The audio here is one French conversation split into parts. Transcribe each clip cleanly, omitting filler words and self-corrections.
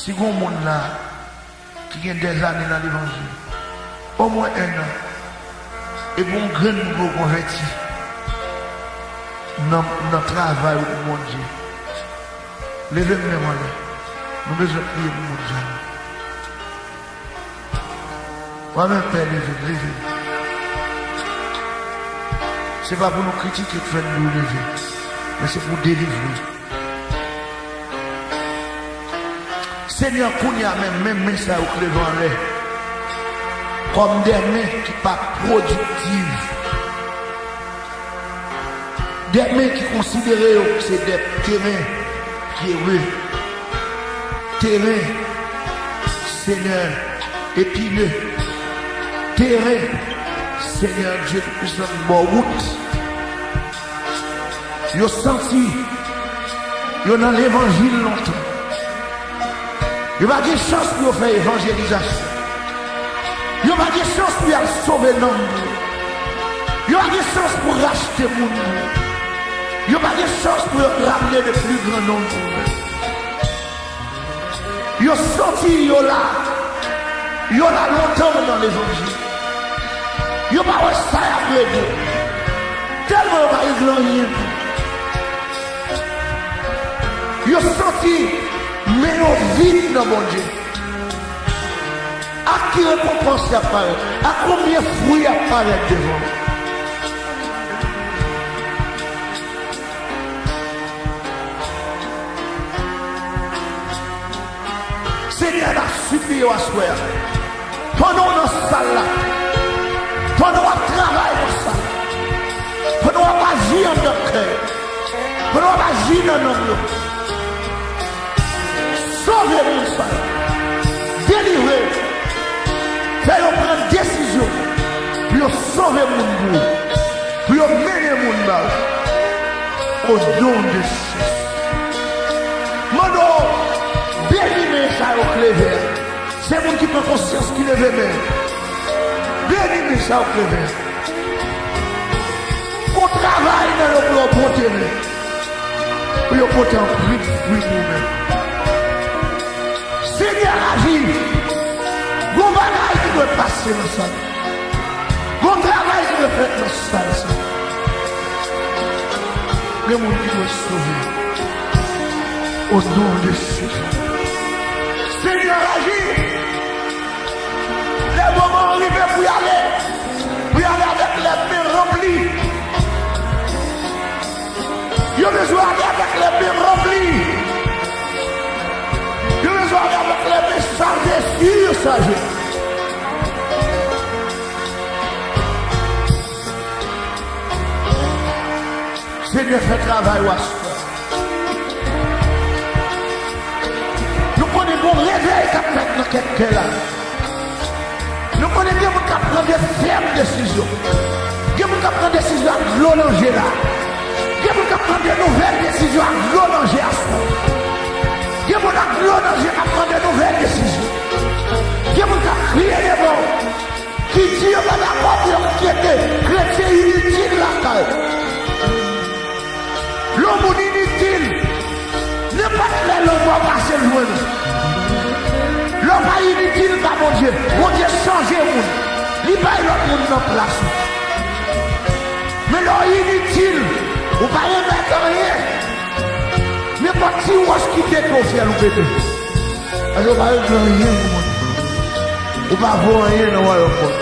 Si vous avez monde là qui a des années dans l'évangile, au moins 1 an, et bon grand nouveau converti dans le travail au mon Dieu. Levez-moi là. Nous devons prier pour mon Dieu. Moi-même, Père, levez. Ce n'est pas pour nous critiquer que nous lever, mais c'est pour délivrer. Seigneur, qu'on y a même ça au clévent là, comme des mains qui ne sont pas productives, des mains qui considèrent que c'est des terrains pierreux, terrain, Seigneur, épineux, terrain, Seigneur Dieu, nous sommes bonne route. Ils ont senti, ils ont dans l'évangile longtemps. Il n'y a pas de chance pour faire évangélisation. Il n'y a pas de chance pour sauver l'homme. Il n'y a pas de chance pour racheter le monde. Il n'y a pas de chance pour ramener le plus grand nombre. Ils ont sorti, ils sont là longtemps dans l'évangile. Ils n'ont pas ça après Dieu. Tellement ils n'ont pas eu rien. Ils ont sorti. Mais on vit dans mon Dieu. À qui récompense apparaît? À combien de fruits apparaît devant? Seigneur a supplié à soi. Pendant dans cette salle là, pendant qu'on travaille dans cette salle, pendant qu'on agit en notre cœur, pendant qu'on agit dans nos lieux. Sauvez mon sang, délivrez, faites prendre décision, pour sauver mon bout, pour mener mon mal au nom de Jésus. Mon nom, bénis ça au cléver. C'est mon qui prend conscience qui lève même. Bénis ça au cléver. On travaille dans le plan pour terrain. Pour porter un plus de fruits nous-mêmes. Seigneur, agis. Bon bagage qui doit passer dans ça. Bon travail qui doit faire dans ça. Le monde qui doit sauver. Au nom de Jésus. Seigneur, agis. Les moments arrivés pour y aller. Pour y aller avec les mains remplies. Il y a besoin d'aller avec les mains remplies. Avec les messages sur sa vie. Seigneur, fait travail ou nous connaissons bon réveil qu'a fait dans quelqu'un là. Nous connaissons bien qu'on prend des fermes décisions. Bien qu'on prend des décisions à l'onanger là. Bien qu'on prend des nouvelles décisions à l'onanger à soi. Il y a des gens qui prennent de nouvelles décisions. Il y a des gens qui crient des mots. Qui disent que la porte qui était chrétien inutile la caille. L'homme inutile. N'est pas que l'homme va passer loin. L'homme inutile par mon Dieu. Mon Dieu change le monde. Il va y avoir l'autre monde en place. Mais l'homme inutile, vous ne pouvez pas mettre rien. Mais pas si on se quitte qu'on fait le bébé. Alors, on va rien pour moi. On va voir rien dans l'aéroport.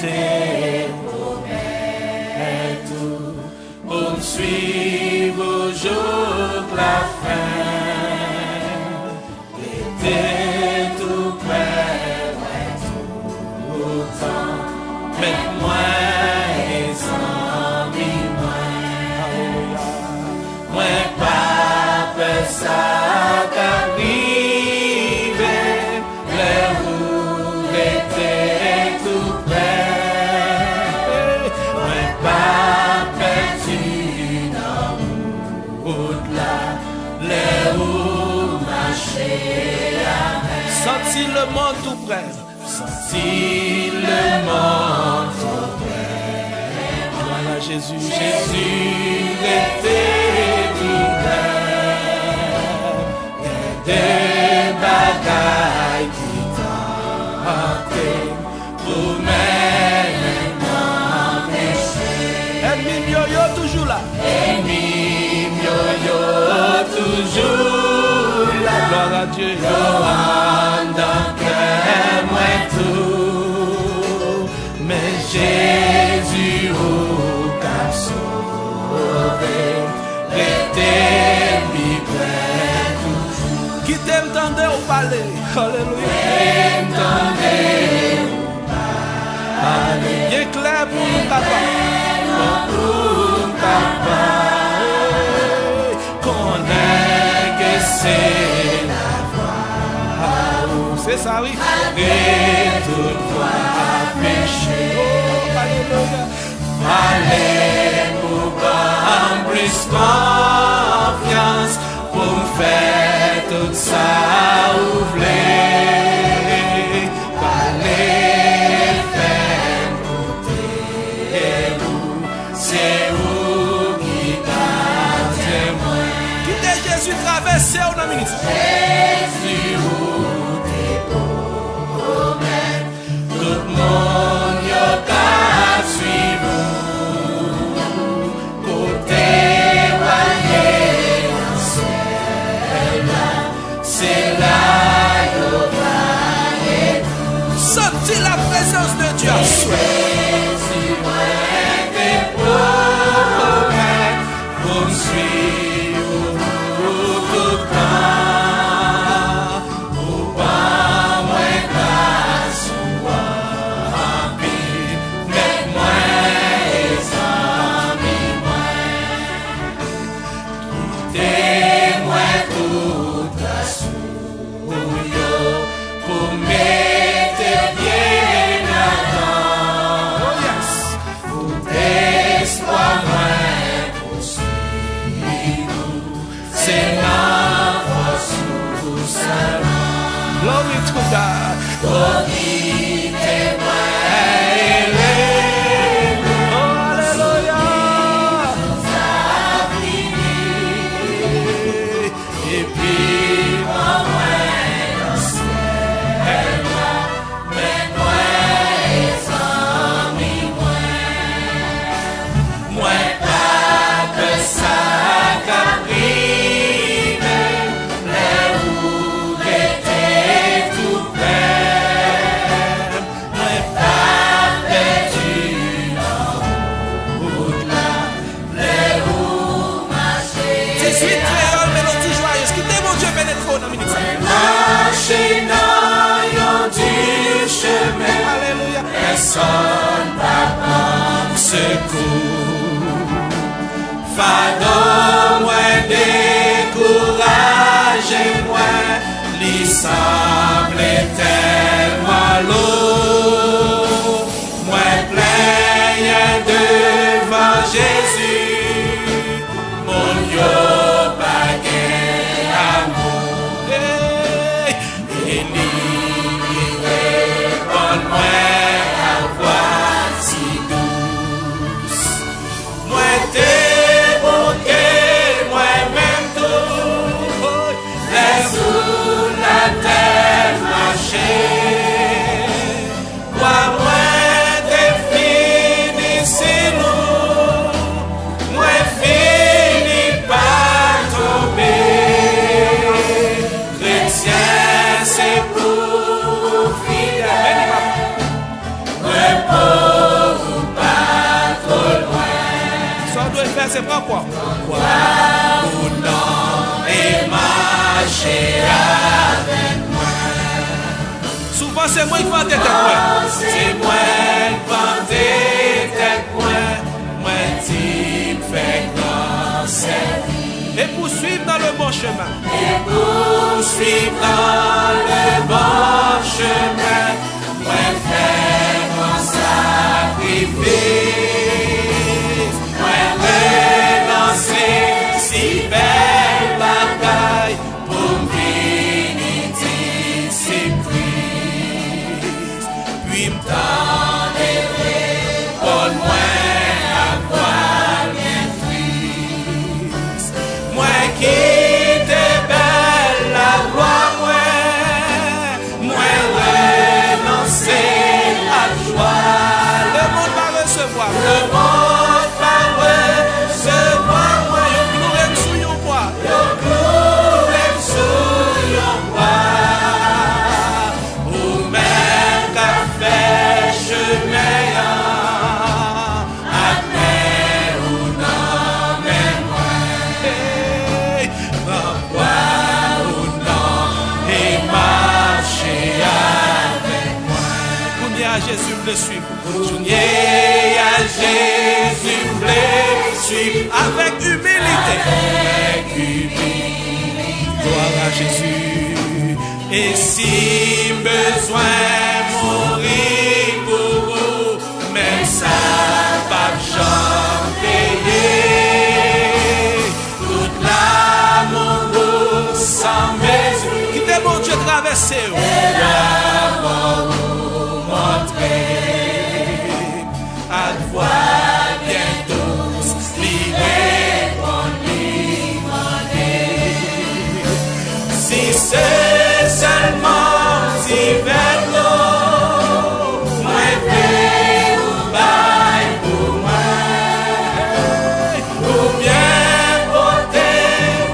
tes promesses, pour suivre au jour de la fin. T'es tout près, ouais, tout autant. Mets-moi et sans moi pas peur ça qu'arrive, le roux était tout près. Moi pas perdu dans au-delà, le roux marcher à main. Senti le monde tout près, senti le monde tout près. Voilà Jésus, Jésus était des bagailles qui t'ont pour m'empêcher. Ennemi yo toujours là. Ennemi yo toujours là. Gloire à Dieu. Yo dans cœur moi tout. Mais Jésus au qu'a sauvé. Qui t'entendait ou parler? Alléluia. T'entendait ou parler. Il est clair pour nous capables. Connais que c'est la voie. C'est ça, oui. Et toutefois péché. Oh, alléluia. Allez pour en plus confiance pour me faire tout ça ouvrir. Allez faire goûter vous, c'est vous qui gardez moi. Qui t'es Jésus traversé ou non minute? Jésus ou t'es promets, tout le monde y a suivre. Sentez la présence de Dieu. Jésus-moi tes promesses pour me suivre tout le temps. Pour pas moi grâce ou rapide, mets-moi et sans-moi. Quittez-moi toute la souillure pour mettre bien là-dedans. Oh yes. Pour espoir moins poursuivre, c'est ma force ou seulement. Glory to God. Quittez-moi. Alléluia. Personne n'a pas secours. Fado moi découragez-moi. L'y semble tellement lourd. Moi plein devant Jésus. Mon Dieu baguette amour. Et moi à voix si douce. Moi t'es beauté, moi même tout. Les sous la terre. fois, c'est moi qui vends tes têtes. C'est moi qui vends tes têtes. Moi, tu me fais grand service. Et poursuivre dans le bon chemin. Et poursuivre dans le bon chemin. Moi, faire mon sacrifice. Moi, relancer si belle bataille pour venir d'ici prise. Puis me tendre pour moi avoir bien triste. Moi qui te belle la gloire, moi renoncer à joie. Le monde va recevoir. Le monde va recevoir. Moi, yo glourem sou yon bois. Yo glourem sou yon bois. Ou même qu'a fait chemin. Après ou non, mais moi. Va boire ou non. Et marcher avec moi. Combien à Jésus me suivre. Jounier à Jésus voulait suivre avec humilité. Avec humilité. Gloire à Jésus. Et si besoin mourir pour vous, même ça pas jamais payer. Toute l'amour sans mesure. Qui t'est bon Dieu traversé. Et l'amour montrer. À voir bientôt, libérer mon demander. Si c'est seulement d'hiver l'eau, moi vais ou bail pour moi, ou bien porter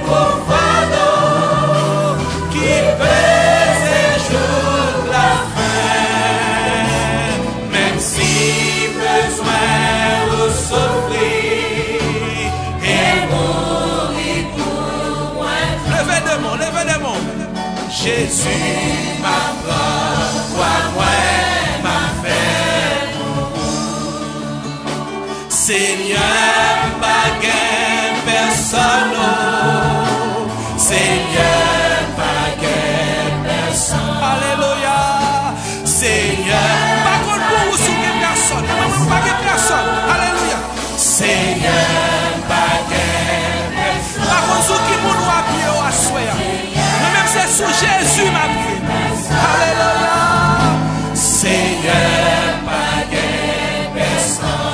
pour fardeau qui pèse un jour la fin, même si besoin souffrir et mourir pour moi. Levez des mots. Jésus m'apprend quoi moi m'a fait. Seigneur, pas gain personne. Seigneur, pas gain personne. Alléluia. Seigneur, pas contre vous souvenez personne. Pas gain personne. Alléluia. Seigneur, pas gain personne. Pas contre ceux qui m'ont appuyé au assoya. Même c'est sous Jésus m'a pris. Alléluia. Seigneur, pas gain personne.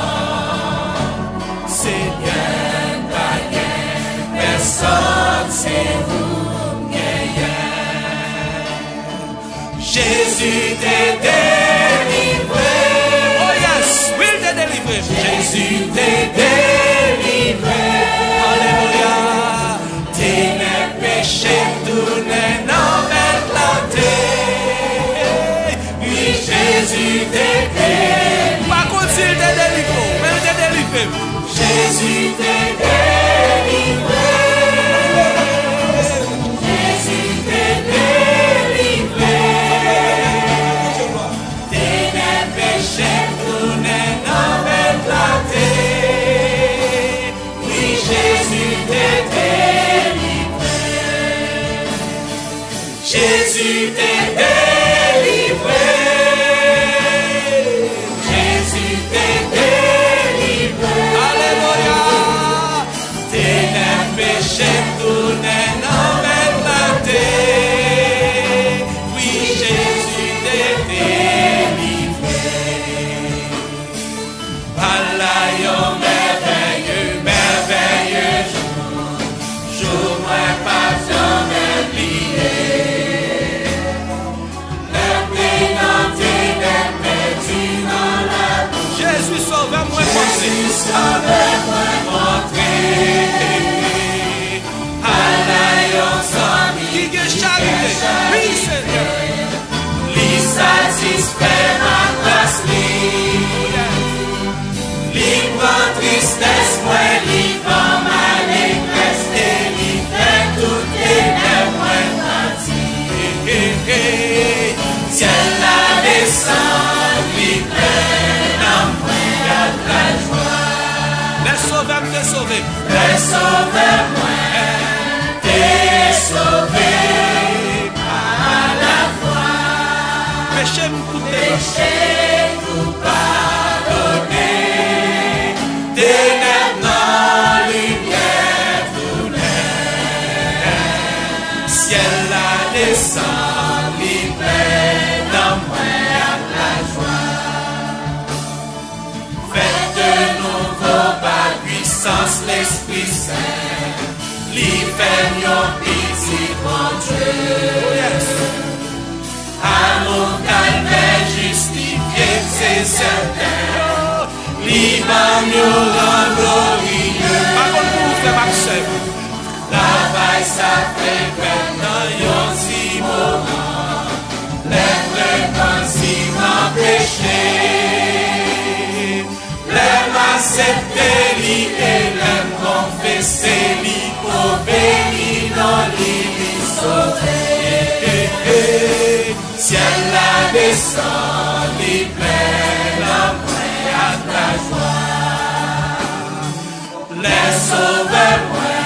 Seigneur, pas gain personne. C'est vous gagnant. Jésus t'est délivré. Oh yes, will t'est délivré. Jésus t'est délivré. Alléluia. T'es ne péché, tout n'est non éclaté. Oui, Jésus t'est délivré. Par contre, s'il t'est délivré, mais t'est délivré. Jésus t'est délivré. Jésus t'est délivré. T'es ne péché, tout n'est non éclaté. Oui, Jésus t'est délivré. Jésus t'est délivré. Jésus t'est délivré. Alléluia. T'es un péché, tout n'est non éclaté. Oui, Jésus t'est délivré. Allah, yo merveilleux, merveilleux jour, moi pas jamais oublié. Jésus sauve-moi, Jésus sauve-moi, montré. Allah, qui est charité, oui Seigneur. Lui satisfait ma place, lui prend tristesse, moi, lui vend ma détresse, et lui fait toutes les mêmes, moi, partie. Ciel là. descend, li pleine en moi la joie. Faites de nouveau par puissance l'Esprit Saint, li fait yon petit bon Dieu. Amour calvaire justifié, c'est certain. Liban nous rend glorieux. Parole pour vous faire marcher. Travail ça fait maintenant yon si moment. L'être conscient péché. L'aime accepter li et l'aime confesser li pour bénir non li sauver. Ciel la descend li pleine en moi à la joie. Les sauveurs moi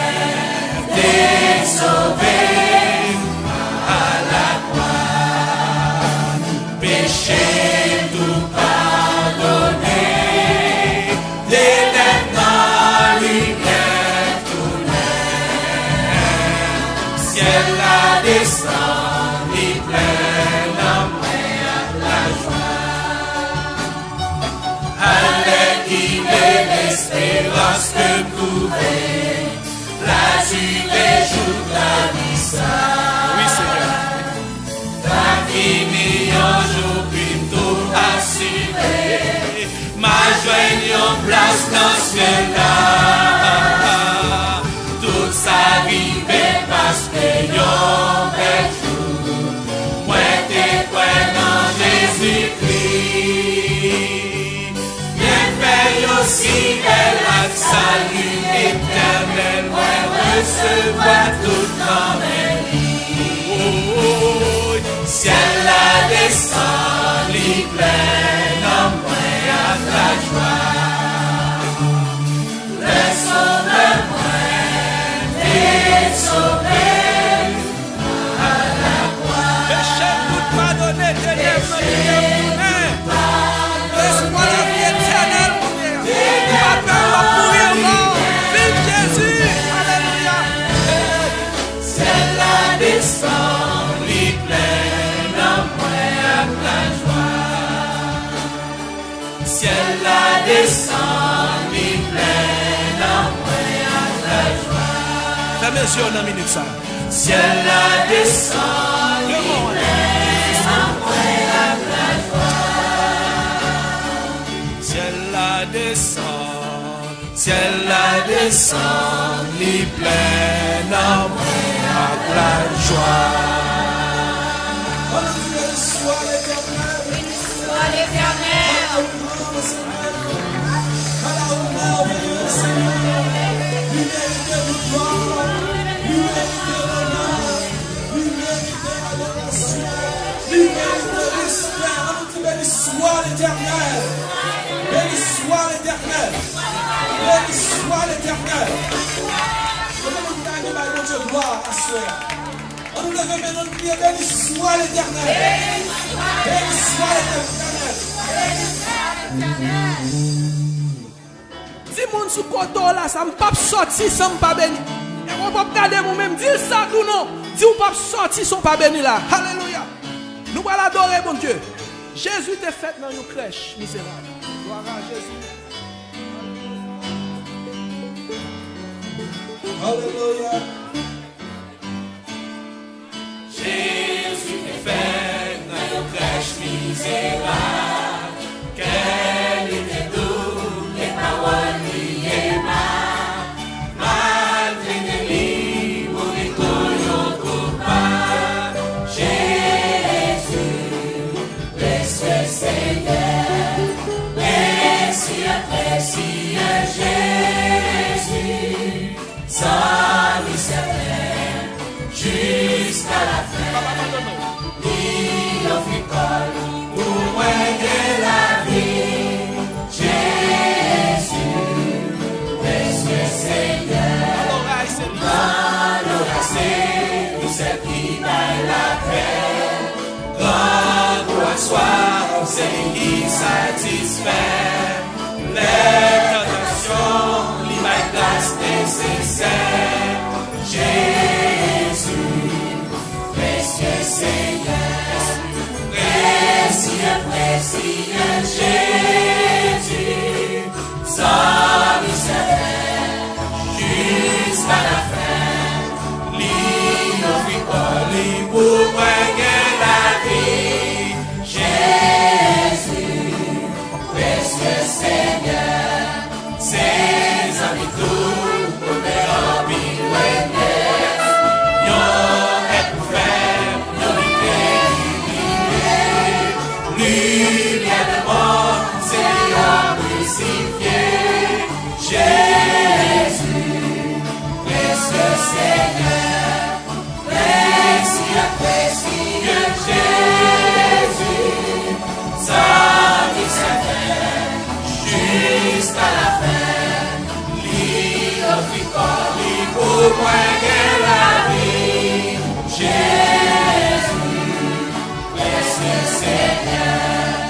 des sauvés à la croix. Péché tout pardonné. Descend, li pleine en moi la joie. Avec il est l'espérance que trouver, la durée joue la vie ça. Oui, Seigneur. La vie n'est un jour plutôt assuré, ma joie en place dans ce là. Toute sa vie parce que yon bel jour, moi t'es quoi dans Jésus-Christ. Bien fait aussi elle a salut éternel, moi recevoir tout dans mes vies. Oh, ciel la descend, li pleine en moi à la joie. Le sauveur moi est sauvé. Laisse-moi la vie éternelle, mon Père. Pas peur de mourir mort. Vive Jésus. Alléluia. C'est la descend, li pleine en moi à la joie. Ciel la descend, li pleine en moi à la joie. Fais mes yeux en minute ça. Ciel la descend, li pleine en moi à la joie. Ciel la descend, ciel la descend, li pleine en moi à la joie. Béni soit l'Éternel. Béni soit l'Éternel. À la honneur de Dieu, Seigneur. Lui mérite toute gloire, lui mérite l'honneur, lui mérite l'adoration, lui mérite le respect. On dit béni soit l'Éternel. Béni soit l'Éternel. Béni soit l'Éternel. Comment nous gagnons par mon Dieu gloire à soi. On nous lève maintenant de prier, béni soit l'Éternel. Béni soit l'Éternel. Si moun sou koto là, ça me pas sorti sans pas béni. Et on va regarder moi-même, dis ça ou non. Dis ou pas sorti sans pas béni là. Alléluia. Nous allons adorer mon Dieu. Jésus t'est fait dans une crèche misérable. Gloire à Jésus. Alléluia. Jésus t'est fait dans une crèche misérable. Quel était doux, les paroles lui aimables. Malgré des livres, on est toujours coupable. Jésus, précieux Seigneur, précieux, précieux Jésus, sans lui certain, jusqu'à la fin. Il offre col pour moi de la vie. Jésus, précieux Seigneur, alors c'est nous c'est qui baille la paix. Grand gloire soit, c'est qui satisfait les tentations, les grâces nécessaires. Jésus, précieux Seigneur, précieux, précieux Jésus, satisfait jusqu'à la fin, lui pour moi la vie, Jésus, précieux Seigneur,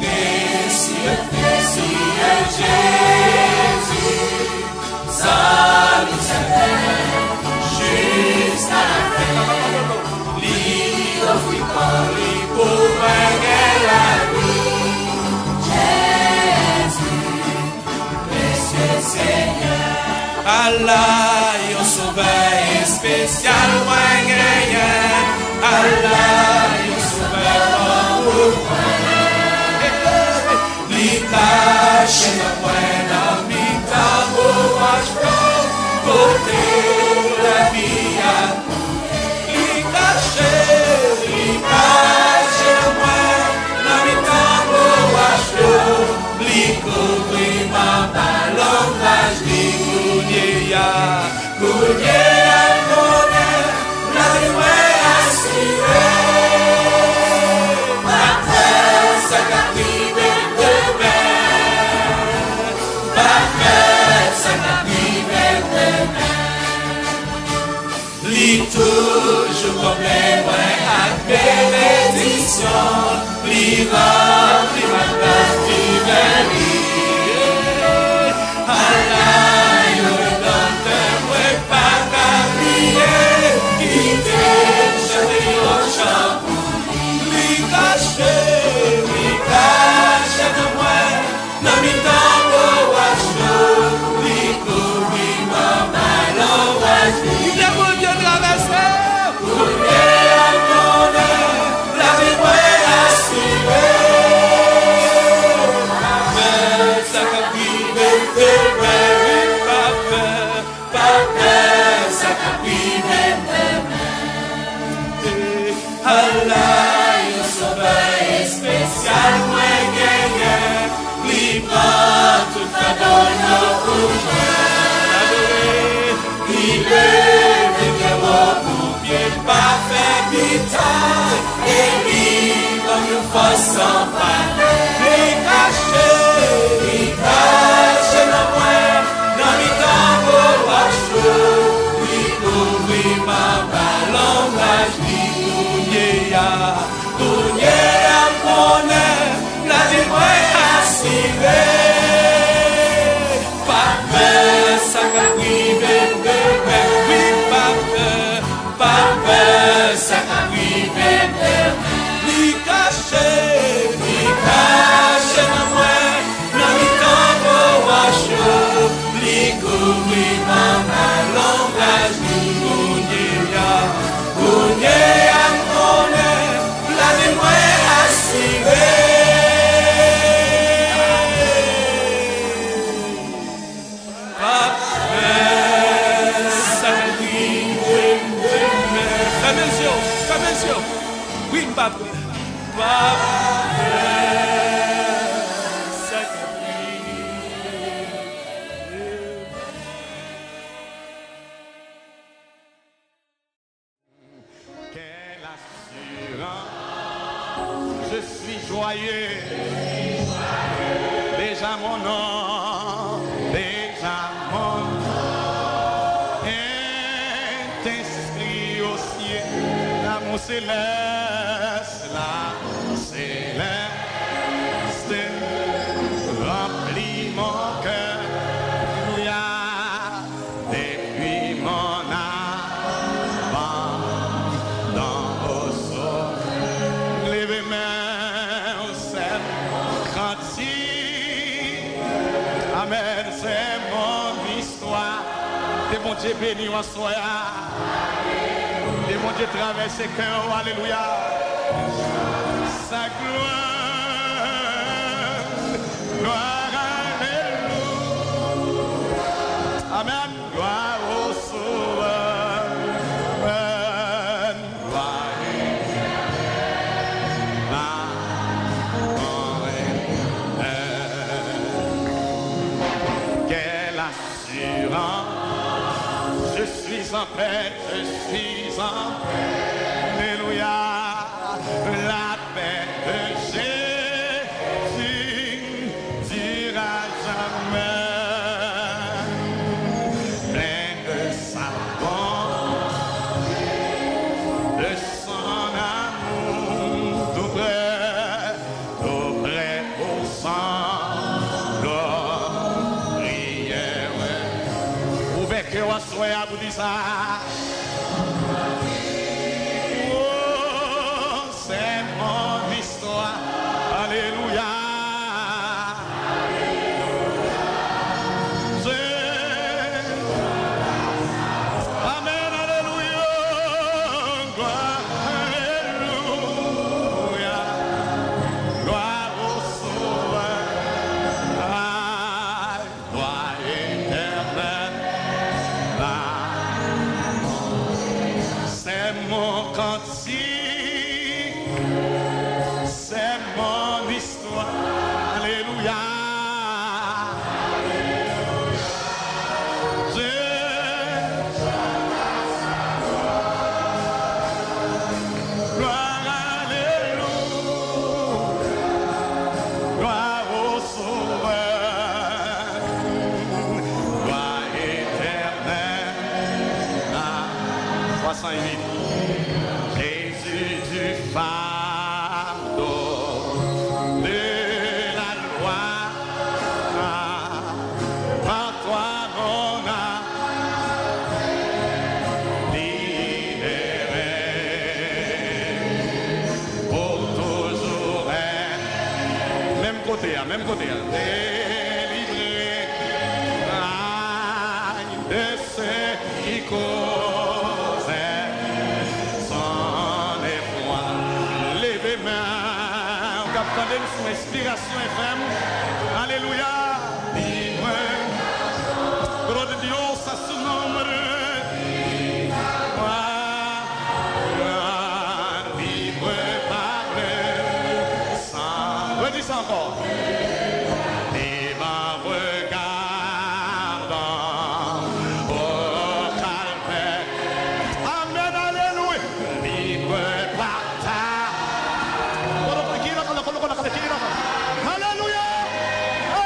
précieux, précieux Jésus, satisfait jusqu'à la fin, lui pour moi la vie, Jésus, précieux Seigneur. Allah, yo sauveur spécial, moi gagnant. Allah, yo sauveur pour moi. Li cache la buena mitad, pour acheter, côté la vie. Li cache la buena mitad, pour acheter, li couvrir ma ballon, Goudéa, bonheur, la vie assurée. Ma peur, ça qu'a privé demain. Ma peur, ça qu'a privé demain. Lis toujours comme les moyens à bénédiction. Lis rempli ma place du verre. Allah. Sans parler, les cacher la moelle, dans mes tambours à chaud, lui couvrir ma ballon, Tournier à bonheur, la vie assurée. Pas peur, ça qu'a privé de paix, oui, pas peur, ça qu'a privé de paix. Quelle assurance, je suis joyeux, déjà mon nom est inscrit au ciel, l'amour céleste, remplit mon cœur, alléluia, depuis mon abandon au sol, levez mains au ciel, cantique, amen, c'est mon histoire, de mon Dieu béni en soi, de mon Dieu traverse le cœur, alléluia, sa gloire. Amen. Gloire au Sauveur. Amen. Gloire quelle assurance, je suis en paix, je suis en Alléluia. La paix de Jésus dira jamais. Plein de sa bonté, de son amour, tout près au sang, prière. Ouvert que vous soyez à vous dire ça. Oh, c'est mon histoire. Alléluia. Amen, alléluia. Gloire, alléluia. Gloire au Sauveur. Gloire éternelle. C'est mon cantique, c'est mon histoire. Alléluia. Gloire, alléluia. Gloire au Sauveur. Gloire éternelle. 308. Jésus du fardeau de la loi, par toi on a libéré pour toujours même côté, délivré de ceux qui causaient sans effroi. Levez main, on capte une inspiration FM. Alléluia. Libre, gloire de Dieu, ça se nomme. Libre par le sang. Redis ça encore. Et ma regardant au calvaire. Amen, alléluia. Libre par ta. Alléluia.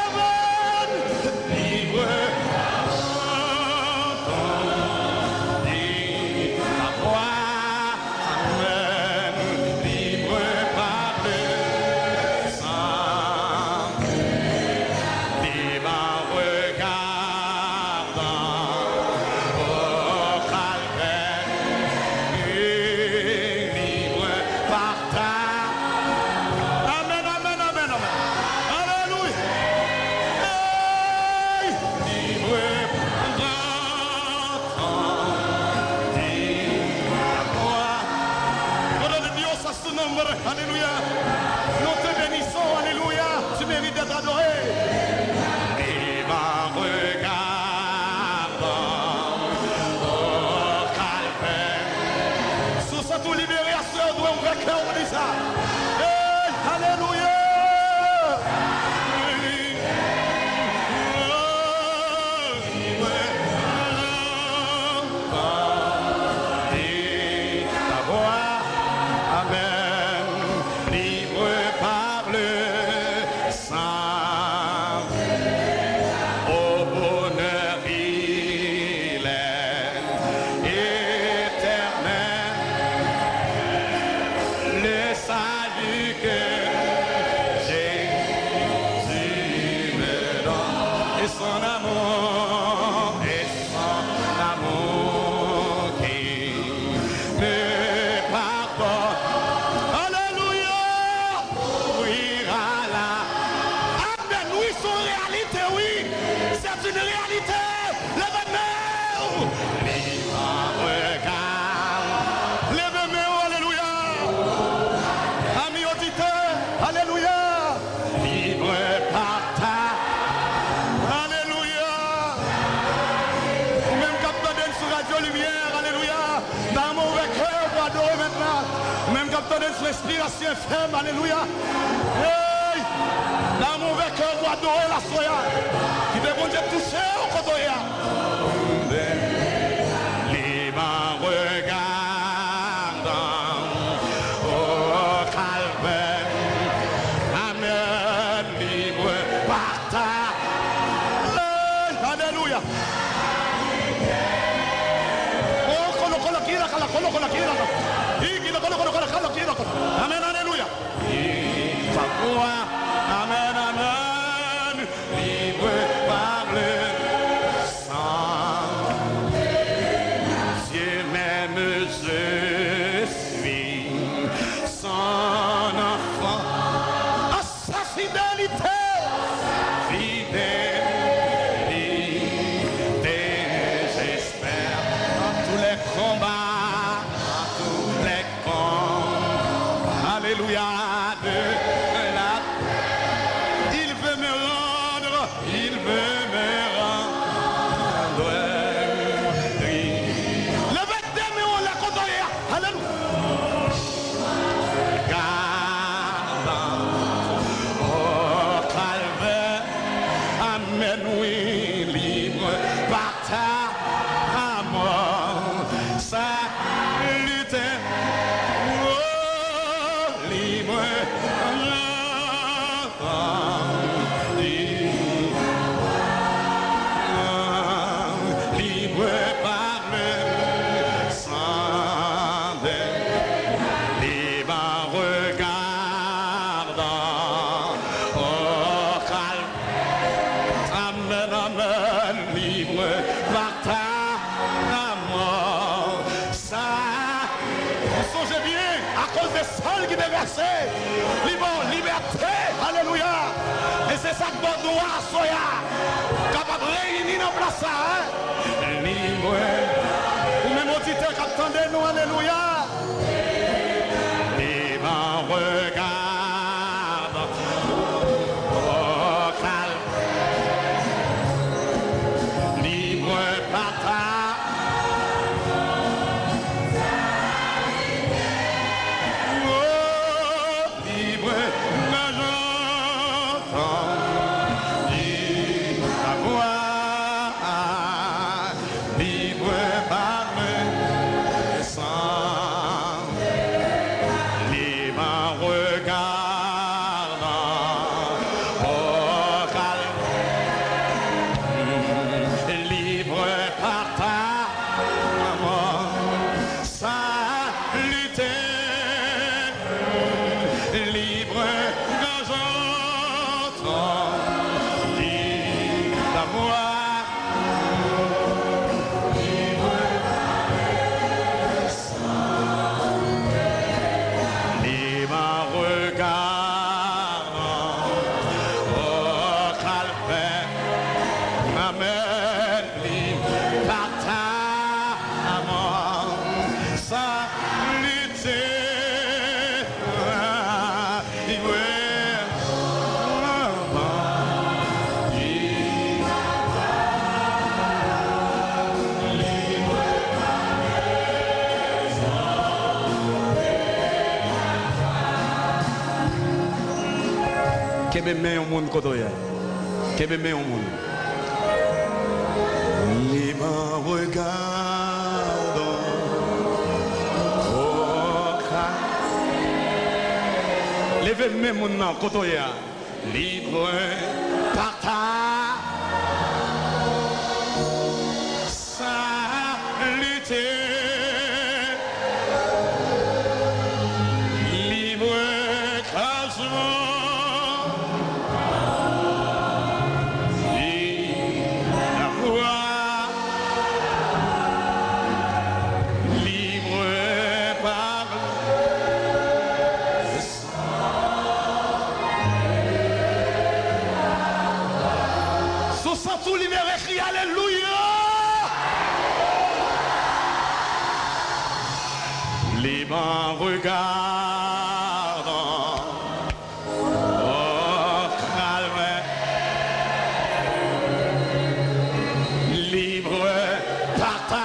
Amen. Libre ta voix. Amen. Libre par le sang. Libre regardant au calvaire. Libre par ta. Amen, amen, amen, amen. Alléluia. Hey! Libre alléluia. Nous te bénissons, alléluia. Tu mérites d'être adoré. Et ma regardant au calvaire. Sous ça tout libéré à ce doigt, on va cœur, on dit ça. Hey, alléluia. Amen, libre par le sang, au bonheur il est éternel, le salut que Jésus me donne, et son amour qui me pardonne. Alléluia. Oui, là. Amen. Oui, c'est une réalité, oui. C'est une réalité. Lève-moi. Regarde. Lève-moi. Alléluia. Amis auditeurs. Alléluia. Libre par ta. Alléluia. Même capitaine sur Radio Lumière. Alléluia. Dans mon cœur, pour adorer maintenant. Même capitaine sur Inspiration FM. Alléluia. Hey! Dans mon cœur, pour adorer la soya. Qui te bon Dieu toucher au côté. Libre Amen, alléluia. Amen, amen. Libre par le sang. Dieu même je suis son enfant. À sa fidélité. Fidélité, j'espère. Dans tous les combats. Dans tous les combats. Alléluia. Il veut me rendre. Levez des mains, on l'a côtoyé. Alléluia. Gardant au calvaire. Amen, oui, libre par ta mort. Salut, libre. Libre par le sang de libre regardant au calme. Amen, amen, libre par ta mort. Ça, songez bien, à cause des sols qui déversaient, libre, liberté, alléluia. Et c'est ça que bon doigt, soya, capable de réunir dans place, hein? Libre, ou même auditeur qui attendait nous, alléluia. Libre, regarde, au calme. Libre, partage. Libre, la voix, libre par le sang, libre regardant au calme, libre par ta mort, saluté, libre quand j'entends la voix. Kebe men au monde kotoya. Kebe men au monde. Libre regardant au calme. Levez men mon nom kotoya. Libre partage. Saluté. Libre casement. Tout libéré, crie alléluia. Libre regardant au calvaire, libre partage.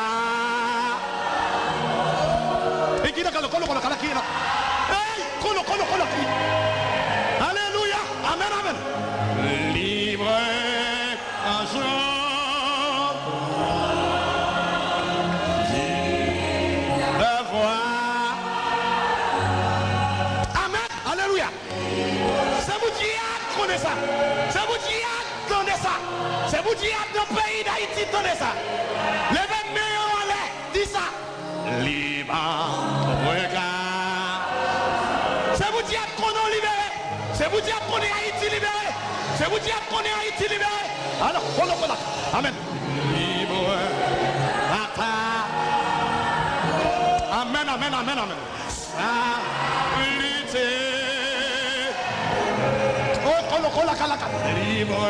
Et qui est là? Alléluia. Amen, amen. Libre. Amen, alléluia. C'est vous qui connaissez ça. C'est vous qui attendez ça. C'est vous qui dans le pays d'Haïti attendez ça. Levez main en l'air, dis ça. C'est vous dire qu'on est libéré. C'est vous dire qu'on est Haïti libéré. C'est vous dire qu'on est Haïti libéré. Alors, voilà. Amen. Amen. Stabilité. Oh, colaka. Libre.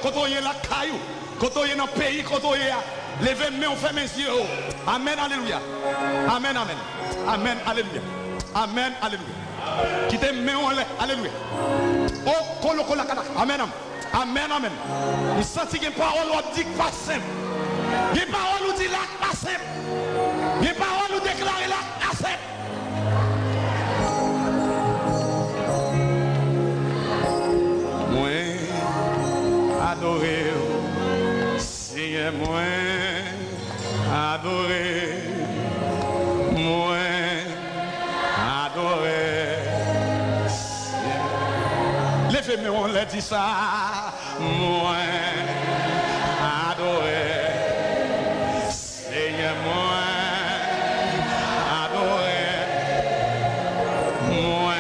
Kotoye la caillou, kotoye dans le pays, kotoye levez main, on fait mes yeux. Amen, alléluia. Amen, alléluia. Amen, alléluia. Quittez main, on l'air, alléluia. Oh, kolo kata. Amen. Nous sentons qu'il y a une parole qui dit pas simple. Il y a une parole qui dit là pas simple. Il y a une parole qui déclare là pas simple. Adoré, Seigneur, moi, adoré, Levez-moi, on l'a dit ça, moi, adoré, Seigneur, moi, adoré, moi.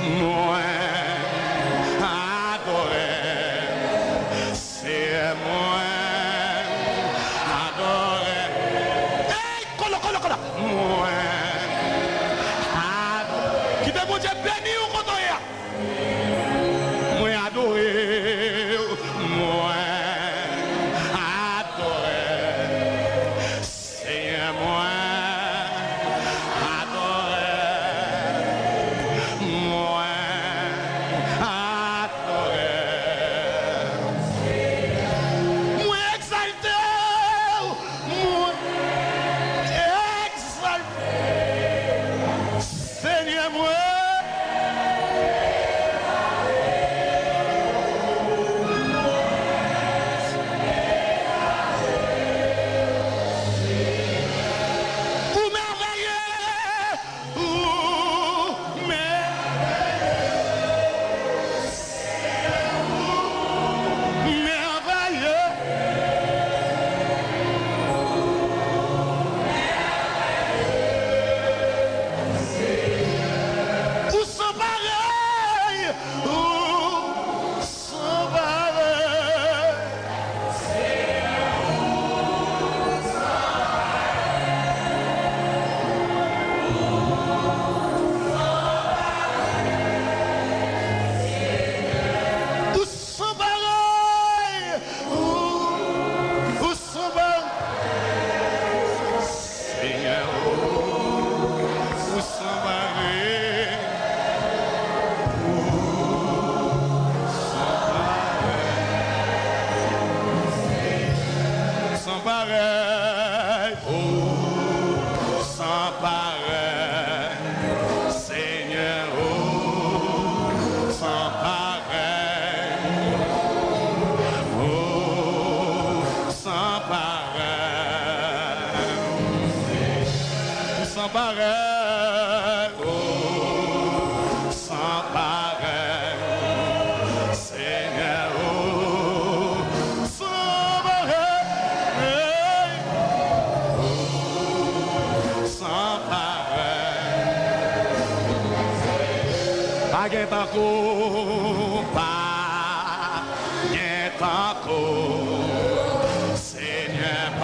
Moi, adoré, c'est moi, adoré. Hey, cola. Moi, adoré. Qui te dit béni ou kotoya? Moi, adoré, moi, adoré, c'est moi. Seigneur,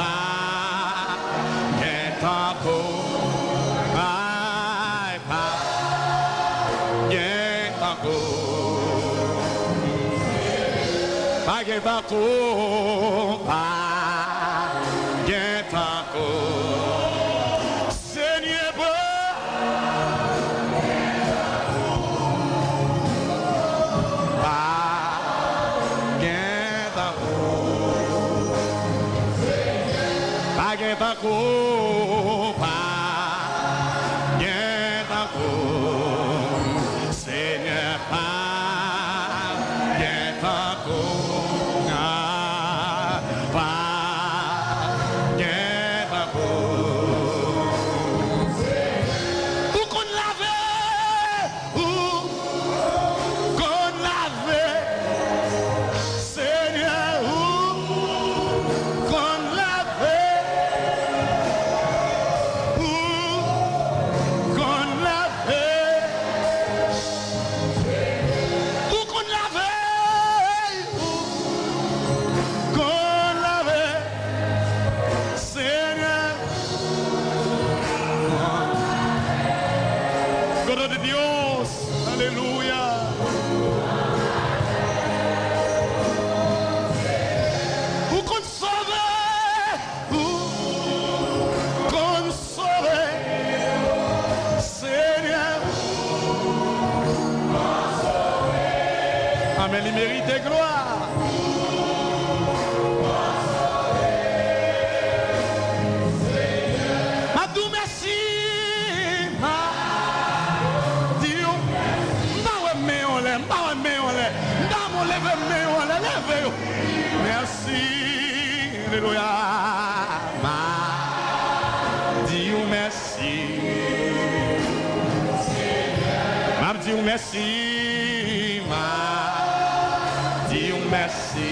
Seigneur, pas bien encore, pas bien encore. Où qu'on l'avait, où qu'on l'avait, Seigneur, où qu'on l'avait, où qu'on l'avait, où qu'on l'avait, où qu'on l'avait, Seigneur. Gloria de Dios, aleluya. Où qu'on sauve, où qu'on sauve, Seigneur. Amen, il mérite gloire. Abdou, merci. Dieu, merci, alléluia. Dieu, merci. Dieu, merci. Dieu, merci.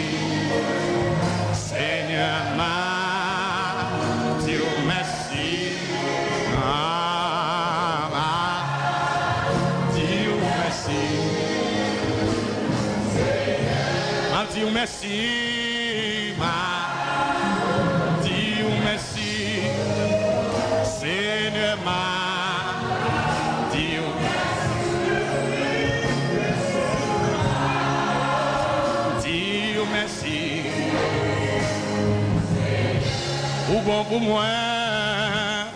Seigneur, Dieu, merci. Dieu, merci. Dieu, merci. Dieu, merci. Seigneur, Dieu, Dieu, merci. Ou bon pour moi,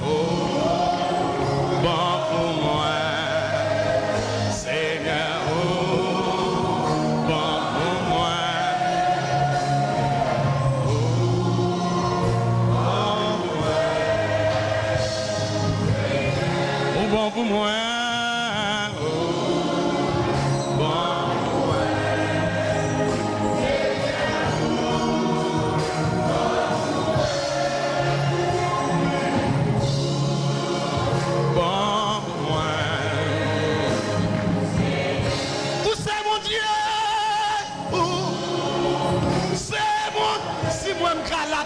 oh, bon pour moi, Seigneur, oh, bon pour moi, oh, bon pour moi, oh, bon pour moi, oh, bon pour moi.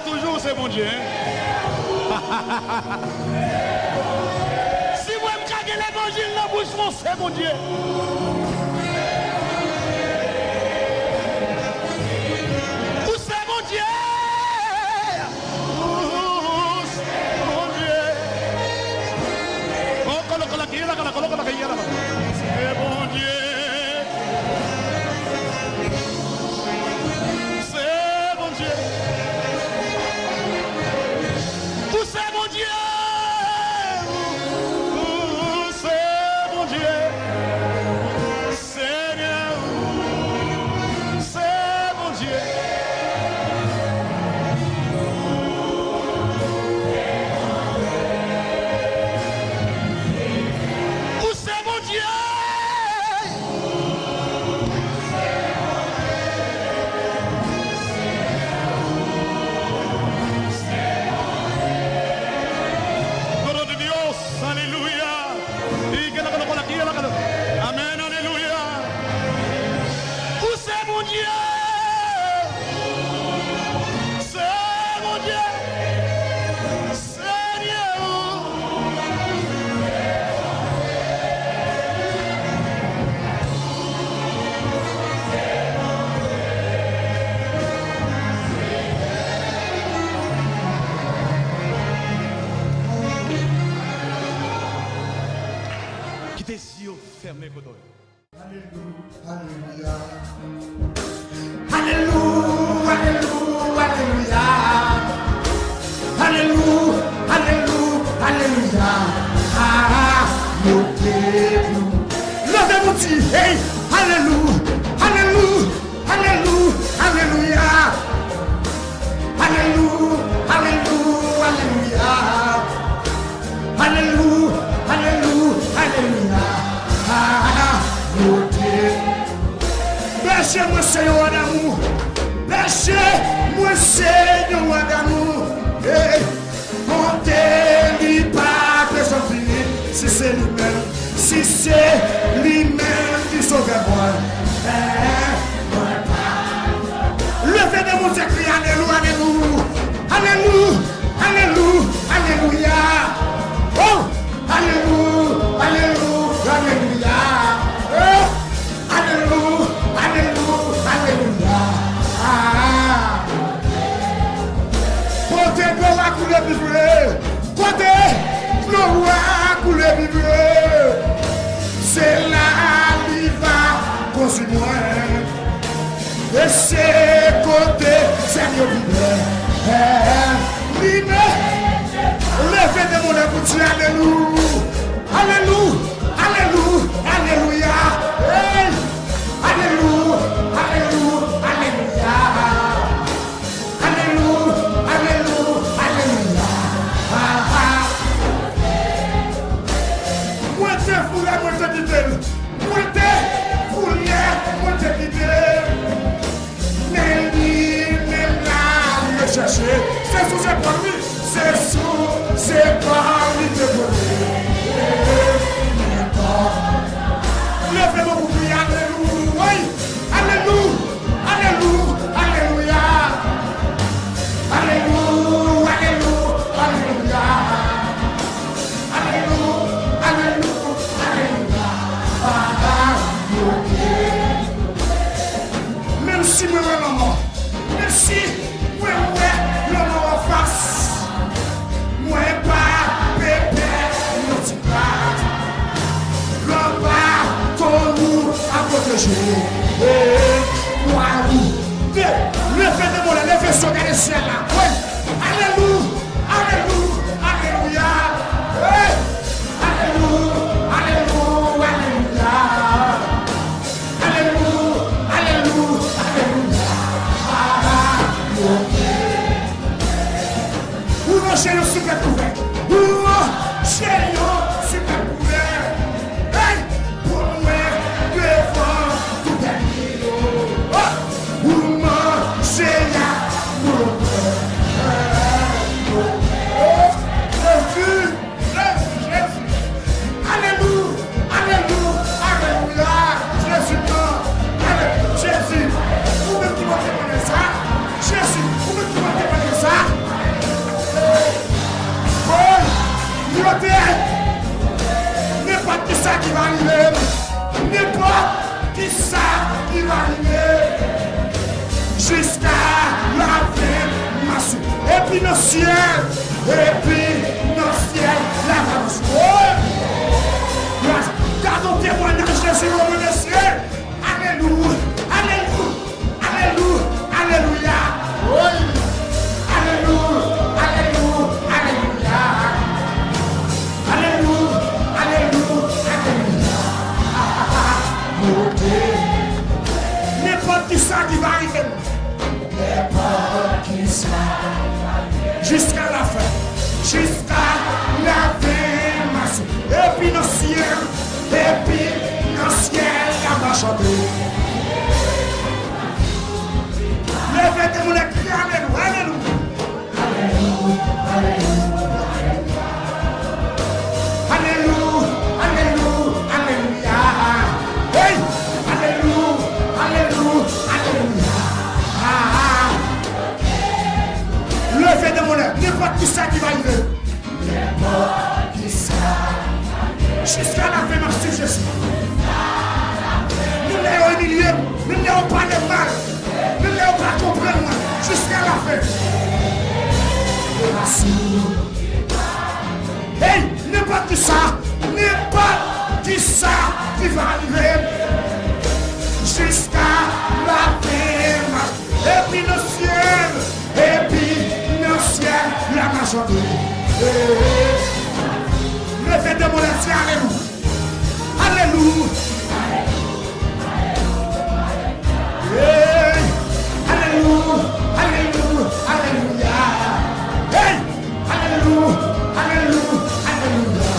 Toujours c'est mon Dieu. Si vous me caguez l'évangile dans la bouche, c'est mon Dieu. Où c'est mon Dieu? Où c'est mon Dieu? Oh, coloca la guilla, coloca la guilla. C'est mon Dieu. C'est mon Dieu. C'est mon Dieu, c'est mon Dieu, Seigneur, c'est mon Dieu. Où c'est mon Dieu? Alléluia. Amen, alléluia. Où c'est mon Dieu? C'est mon Dieu. Seigneur. Qui tes yeux fermés, Godoy. Alléluia. Alléluia. Alléluia. Alléluia. Alléluia. Alléluia. Ah, levez-vous. Levez-vous, dis, hey, Alléluia. Alléluia. Alléluia. Alléluia. Alléluia. Alléluia. Alléluia. Alléluia. Alléluia. Alléluia. Berger, moi, Seigneur d'amour. Berger, moi, Seigneur d'amour. Montez-lui pas que j'en finis. Si c'est lui-même, si c'est lui-même qui sauve moi. Levez de mon écrit, alléluia, alléluia, alléluia, alléluia, oh, alléluia, alléluia, alléluia, oh, alléluia, alléluia, alléluia. Côté gloire couler vivre, côté gloire couler vivre, c'est là qui va construire. Et c'est côté Seigneur libre. Levez de mon écoute, alléluia, alléluia, alléluia, alléluia, alléluia, alléluia, alléluia, alléluia, alléluia, alléluia. Moi t'es foulé, moi t'es quitté, moi t'es foulé, moi t'es quitté. Chercher, c'est sous ses parmi, c'est sous ses parmi de levez vos boucliers, alléluia, alléluia, alléluia, alléluia, alléluia, alléluia, alléluia, alléluia, alléluia. Même si nous venons mort, même si l'homme en face, moi pas bébé, non tu pas, l'homme pas ton nous à protéger, moi oui, le fait de mon le fait sauter le ciel là, oui, alléluia, alléluia, alléluia, alléluia, alléluia, alléluia, alléluia, Seigneur, super couvert. Seigneur, super couvert. Hey, pour moi, devant tout est pour moi, Seigneur, pour Jésus. Alléluia, alléluia, alléluia. Jésus, Jésus, vous me qui m'ont témoigné ça. Jésus, vous me qui m'ont témoigné ça. N'importe qui ça qui va arriver, n'importe qui ça qui va arriver, jusqu'à la fin, et puis dans le ciel, la France. Dans ton témoignage, Jésus, au le ciel, alléluia, alléluia, alléluia, alléluia, alléluia, alléluia, alléluia. N'importe qui ça qui va arriver. N'importe qui ça jusqu'à la fin. Jusqu'à la fin. Et puis dans le ciel. Et puis dans le ciel. La va chanter. Levez de mon écrit. Alléluia. Alléluia. Alléluia. Alléluia. Alléluia. Hey! Alléluia. Alléluia. Alléluia. Levez de mon œuvre. N'importe qui ça qui va arriver. N'importe qui ça. Jusqu'à la fin, merci Jésus. Nous n'avons humilié. Nous n'avons pas de mal. Nous n'avons pas compris. Jusqu'à la fin. Merci. Hey! N'importe qui ça. N'importe qui ça qui va arriver. Jusqu'à la fin. Et puis le ciel. Et puis le ciel. La majorité. Levez de mon esprit. Alléluia. Alléluia. Hey. Alléluia. Alléluia. Alléluia. Hey. Alléluia. Alléluia. Alléluia.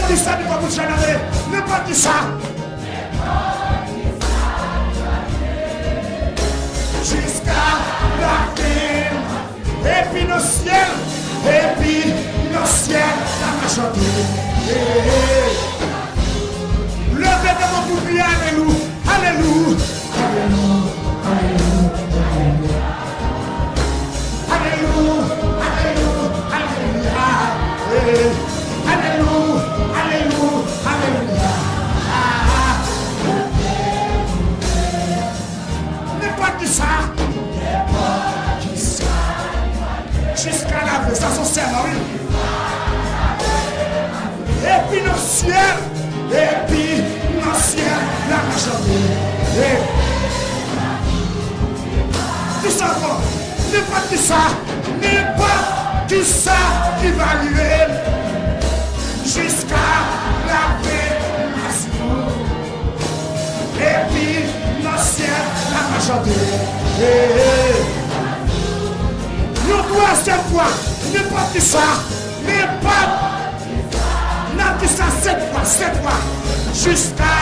N'importe ça, il va vous changer. N'importe ça. Jusqu'à la fin. Et puis nos ciel, la m'a chanté. Levez de mon bouclier, alléluia, alléluia, alléluia, alléluia, alléluia, alléluia, alléluia. N'importe qui ça. Jusqu'à la fin, ça son serment, oui. Et puis nos ciel, la majorité. Tout ça, n'importe qui ça qui va arriver jusqu'à la fin. Et puis nos ciel, la majorité. Une troisième fois, n'importe qui ça, n'importe ça 7 fois, jusqu'à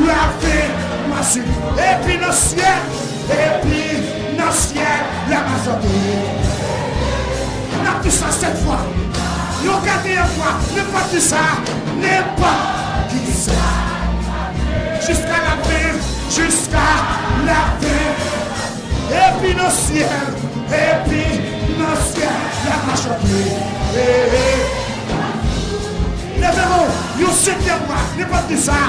la fin massive. Et puis nos ciel, la majorité. N'importe ça 7 fois, une quatrième fois, n'importe ça, jusqu'à la fin, et puis nos ciel, la majorité. Levez-vous, une septième fois, n'importe ça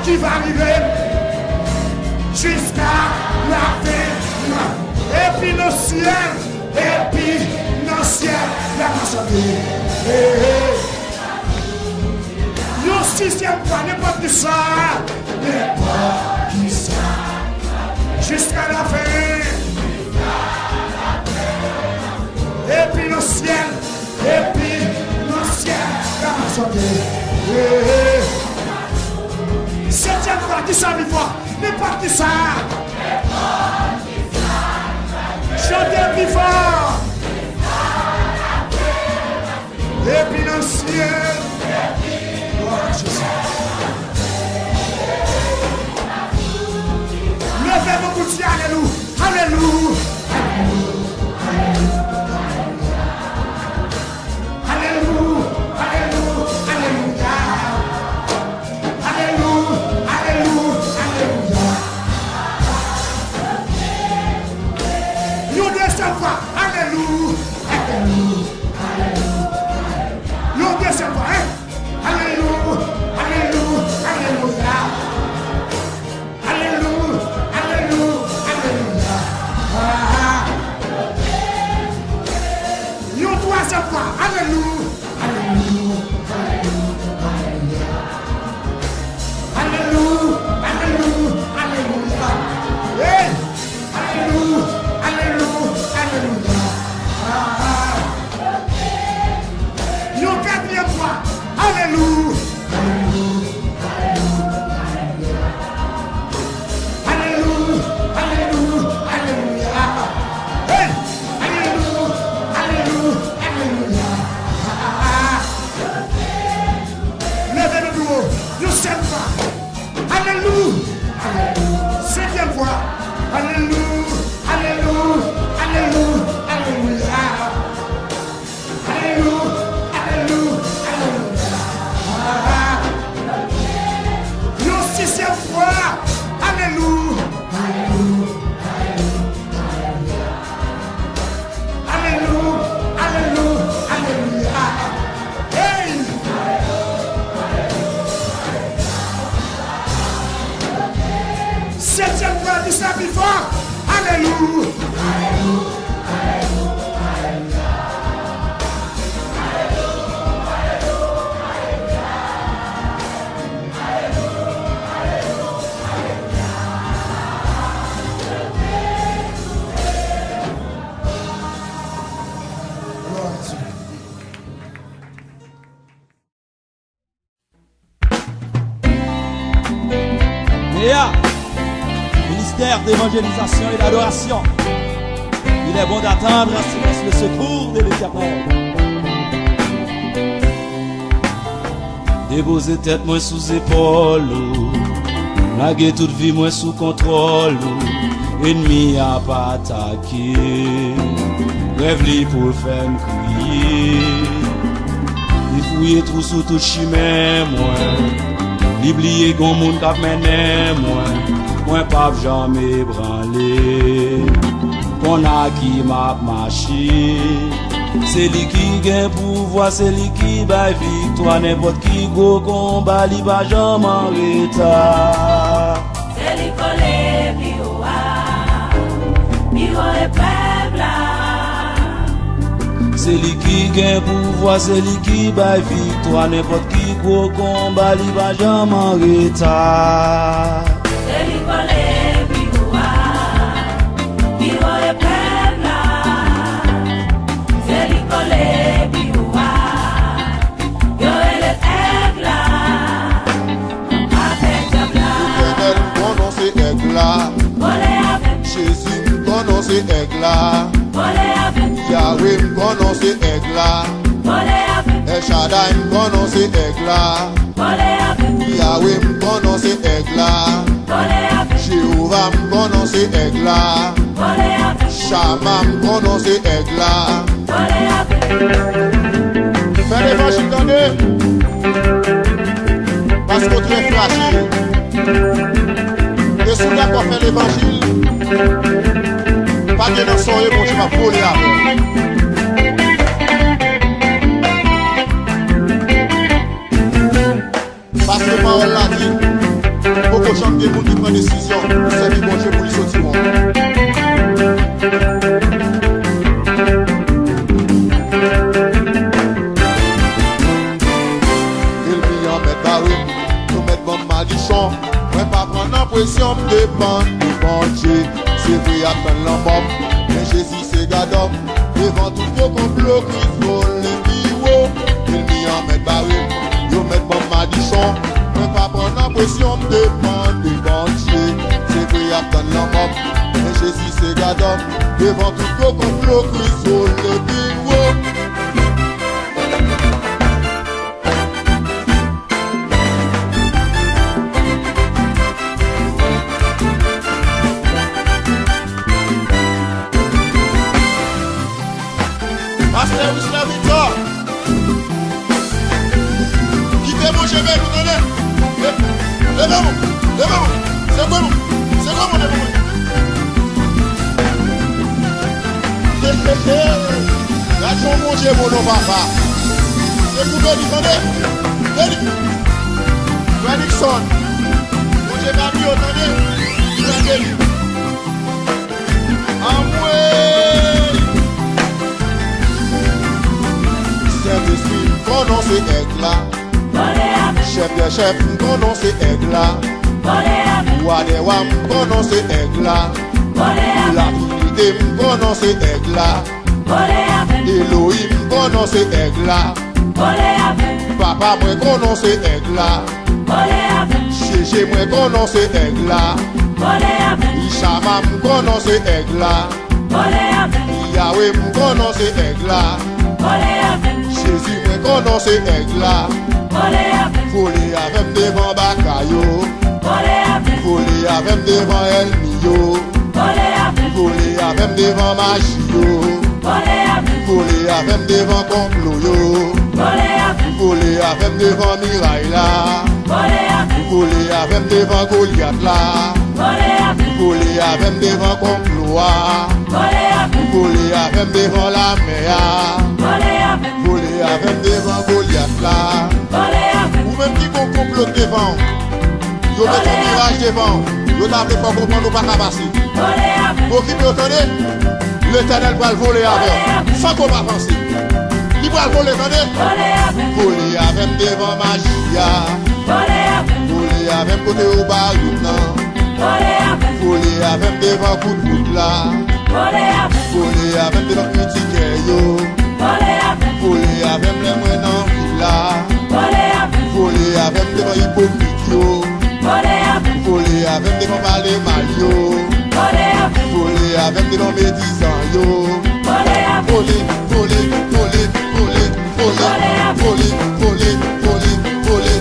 qui va arriver jusqu'à la fin. Et puis nos ciel, la majorité. Une sixième fois, n'importe ça, jusqu'à la fin. Et puis le ciel, la majorité. Septième fois, qui ça lui voit, n'importe ça. Chantez plus fort. Et puis le ciel. Levez vos boutiers, alléluia, alléluia. Ministère d'évangélisation et d'adoration. Il est bon d'attendre à silence le secours de l'Éternel. Déposer tête moi sous épaule, laguer toute vie moi sous contrôle. Ennemi a pas attaqué, rêve li pour faire me crier. Il fouille tout sous tout chemin moi, l'oublier qu'on monde cap mené moi pas jamais branlé. Qu'on a qui m'a marché, c'est lui qui gagne pouvoir, c'est lui qui bat victoire. N'importe qui go combat, il va jamais en retard. C'est lui collé, Biro et peuple. C'est lui qui gagne pouvoir, c'est lui qui bat victoire. N'importe qui go combat, il va jamais en retard. C'est lui collé, Biro et peuple. C'est lui collé, Biro. Yo et le aigle. Avec le L'éternel, mon nom c'est Aigle. Volé avec, Jésus, mon nom c'est Aigle. volé avec, Yahweh, mon nom c'est Aigle. volé avec, El Shaddai, mon nom c'est Aigle. volé avec, Yahweh, mon nom c'est Aigle. volé avec, Jéhovah, mon nom c'est Aigle. volé avec, Shammah, mon nom c'est Aigle. volé avec. Fais l'évangile dans parce que tu es fragile. Et si tu n'as pas fait l'évangile, pas de dans son et bon, tu vas voler avec. Parce que parole l'a dit, beaucoup de gens qui prennent des décisions, c'est du bon Dieu pour les sortir du monde. Maldition, moi pas prendre l'impression de dépendre du bon Dieu. C'est vrai à prendre l'homme, mais Jésus c'est gadom. Devant tout vos complots, Christ vole les bureaux. Il m'y en met barré, yo met bon maldition. Moi pas prendre l'impression de dépendre du bon Dieu. C'est vrai à prendre l'homme, mais Jésus c'est gadom. Devant tout vos complots, Christ vole les bureaux. Pasteur Wisla Victor, quittez mon chevet, vous donnez. Levez-vous, c'est quoi mon levez-vous? Gardons mon Dieu, mon nom, papa. Et vous donnez, donnez. Reddickson, mon Dieu, va mieux, donnez. Saint-Esprit, mon nom c'est Aigle. Chef de chef, mon nom c'est Aigle. Roi des rois, mon nom c'est Aigle. La divinité, mon nom c'est Aigle. Elohim, mon nom c'est Aigle. Papa, mon nom c'est Aigle. Chéché, mon nom c'est Aigle. Ishama, mon nom c'est Aigle. Yahweh, mon nom c'est Aigle. Jésus, mon nom c'est Aigle. Voler avec devant Bakayo. Voler avec devant El Mio. Voler avec devant Magio. Voler avec devant Comployo. Voler avec devant Miraila. Voler avec devant Goliath là. Voler avec devant Comploa. Voler avec devant la mer. Voler avec devant Goliath là. Ou même qui complot devant. Yo met un mirage devant. Yo n'avez pas comprendre ou pas qu'à passer. Pour qui peut entendre, l'Éternel va le voler avec. Sans qu'on va penser. Il va le voler, attendez. Voler avec devant magia. Voler avec côté au baroud. Voler avec devant coup de foot là. Voler avec devant critique yo. Voler avec les moines en villa. Voler avec devant hypocrite yo. Voler avec devant parler mal yo. Voler avec devant médisant yo. Voler, voler, voler, voler, voler, voler, voler, voler, voler.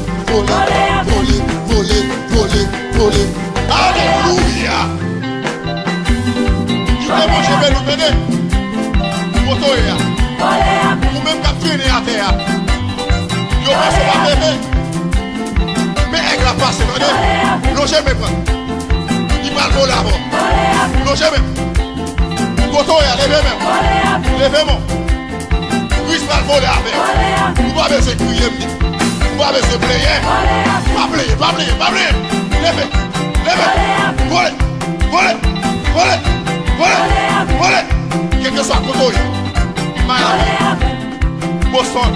Logez mes frères. Il va le voler avant. Logez même. Koto ya, levez même. Levez mon. Christ va le voler avec. Vous pas besoin de crier. Vous pas besoin de player. Pas player, pas player, pas player. Levez. Levez. Volez. Volez. Volez. Volez. Volez. Quel que soit Koto ya. Miami. Boston.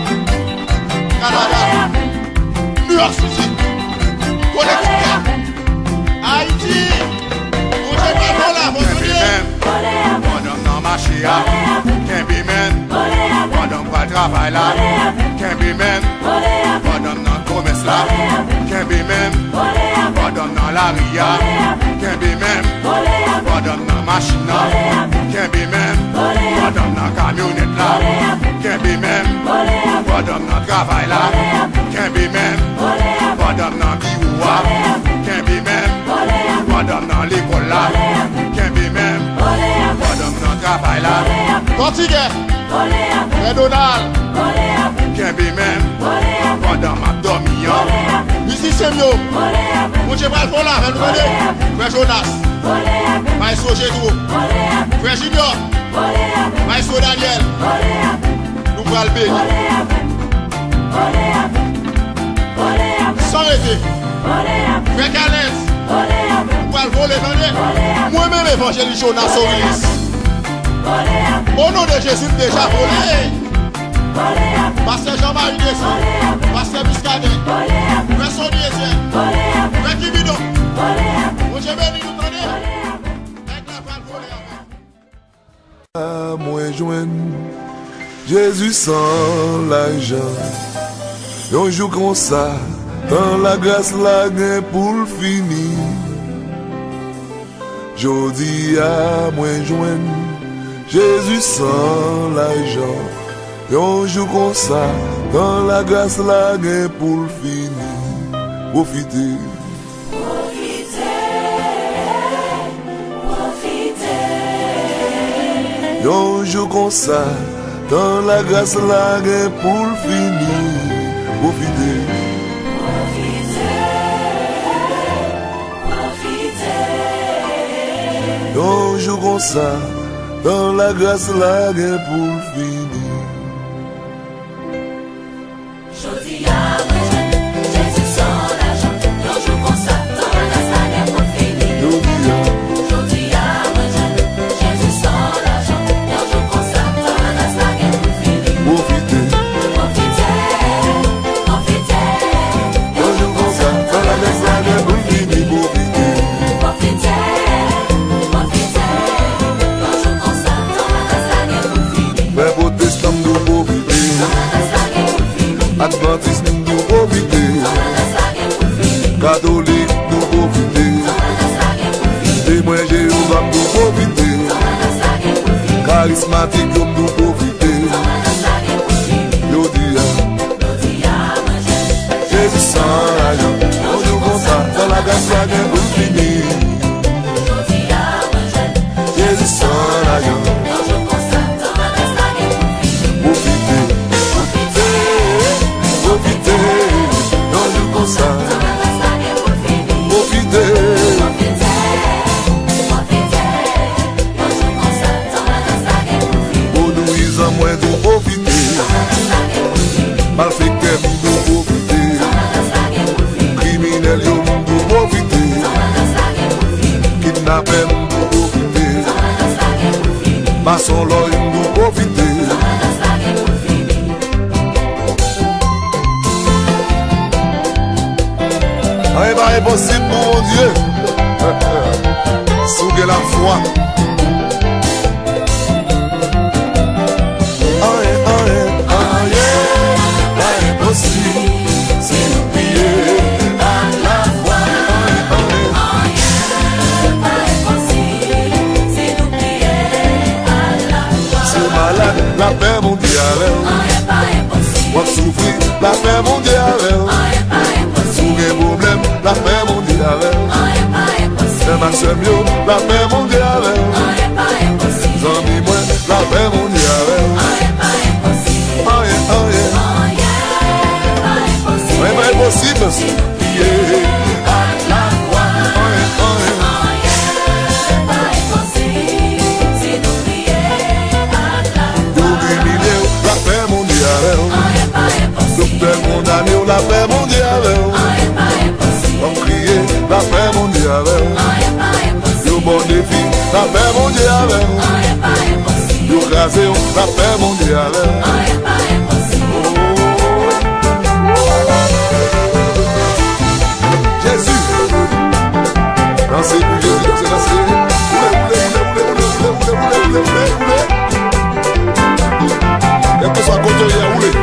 Canada. New York City. Connecticut. Haïti. Vous êtes pas là, vous Madame dans ma chia, can't be man. Madame pas travail là, can't be man. Madame dans commerce là, can't be man. Madame dans la ria, can't be man. Madame dans machine là, can't be man. Madame dans camionnette là, can't be man. Madame dans travail là, can't be man. Madame dans bureau là, can't be man. Madame dans l'école là, can't be man. Madame dans travail là, Continue. Redonald, can't be man. Madame a dormi. Musicien mieux. Mon Dieu va le faire là, Frère Jonas, Maestro Gédro, Frère Junior, Maestro Daniel. Nous allons le bénir. Sans arrêter. Frère Calès, nous allons voler. Moi-même, évangéliste Jonas Orilis. Au nom de Jésus, déjà volé. Pasteur Jean-Marie Dessin, Pasteur Muscadet, Frère Sonny Etienne, Frère Kibidon. Mon Dieu béni, nous tenez. Avec la balle volée. Moi joindre Jésus sans l'argent. Un jour comme ça, dans la grâce la gain pour le finir. Jodi à moi joindre Jésus sans l'argent. Un jour comme ça, dans la grâce la gain pour le finir. Profitez. Un jour comme ça, dans la grâce la gain pour le finir. Profitez. Un jour comme ça, dans la grâce la gain pour le finir. Adventiste nous profiter, catholique nous profiter, témoin Jéhovah nous profiter, charismatique nous profiter. Yodia, Jésus sans l'argent, on joue comme ça, dans la grâce la gain pour finir. Jésus sans l'argent. Malfaiteur nous profiter, criminel nous profiter, kidnappeur nous profiter, maçon l'oeil nous profiter. Rien n'est impossible pour mon Dieu, sougue la foi. C'est nous prier à la foi. Pas impossible, c'est nous prier à la foi. C'est malade, la paix mondiale. Pas impossible. Moi souffrir, la paix mondiale. Pas impossible. Pour les problèmes, la paix mondiale. Pas impossible. C'est ma soeur, la paix mondiale. Pas impossible. Zami moi, la paix mondiale. Pas impossible. C'est impossible, c'est prier à la foi. l'année, la paix mondiale. On crie la paix mondiale. Yo bon défi, la paix mondiale. Yo crasé, la paix mondiale. Jésus, dansez pour Jésus, dansez. Quel que soit côté, roulez.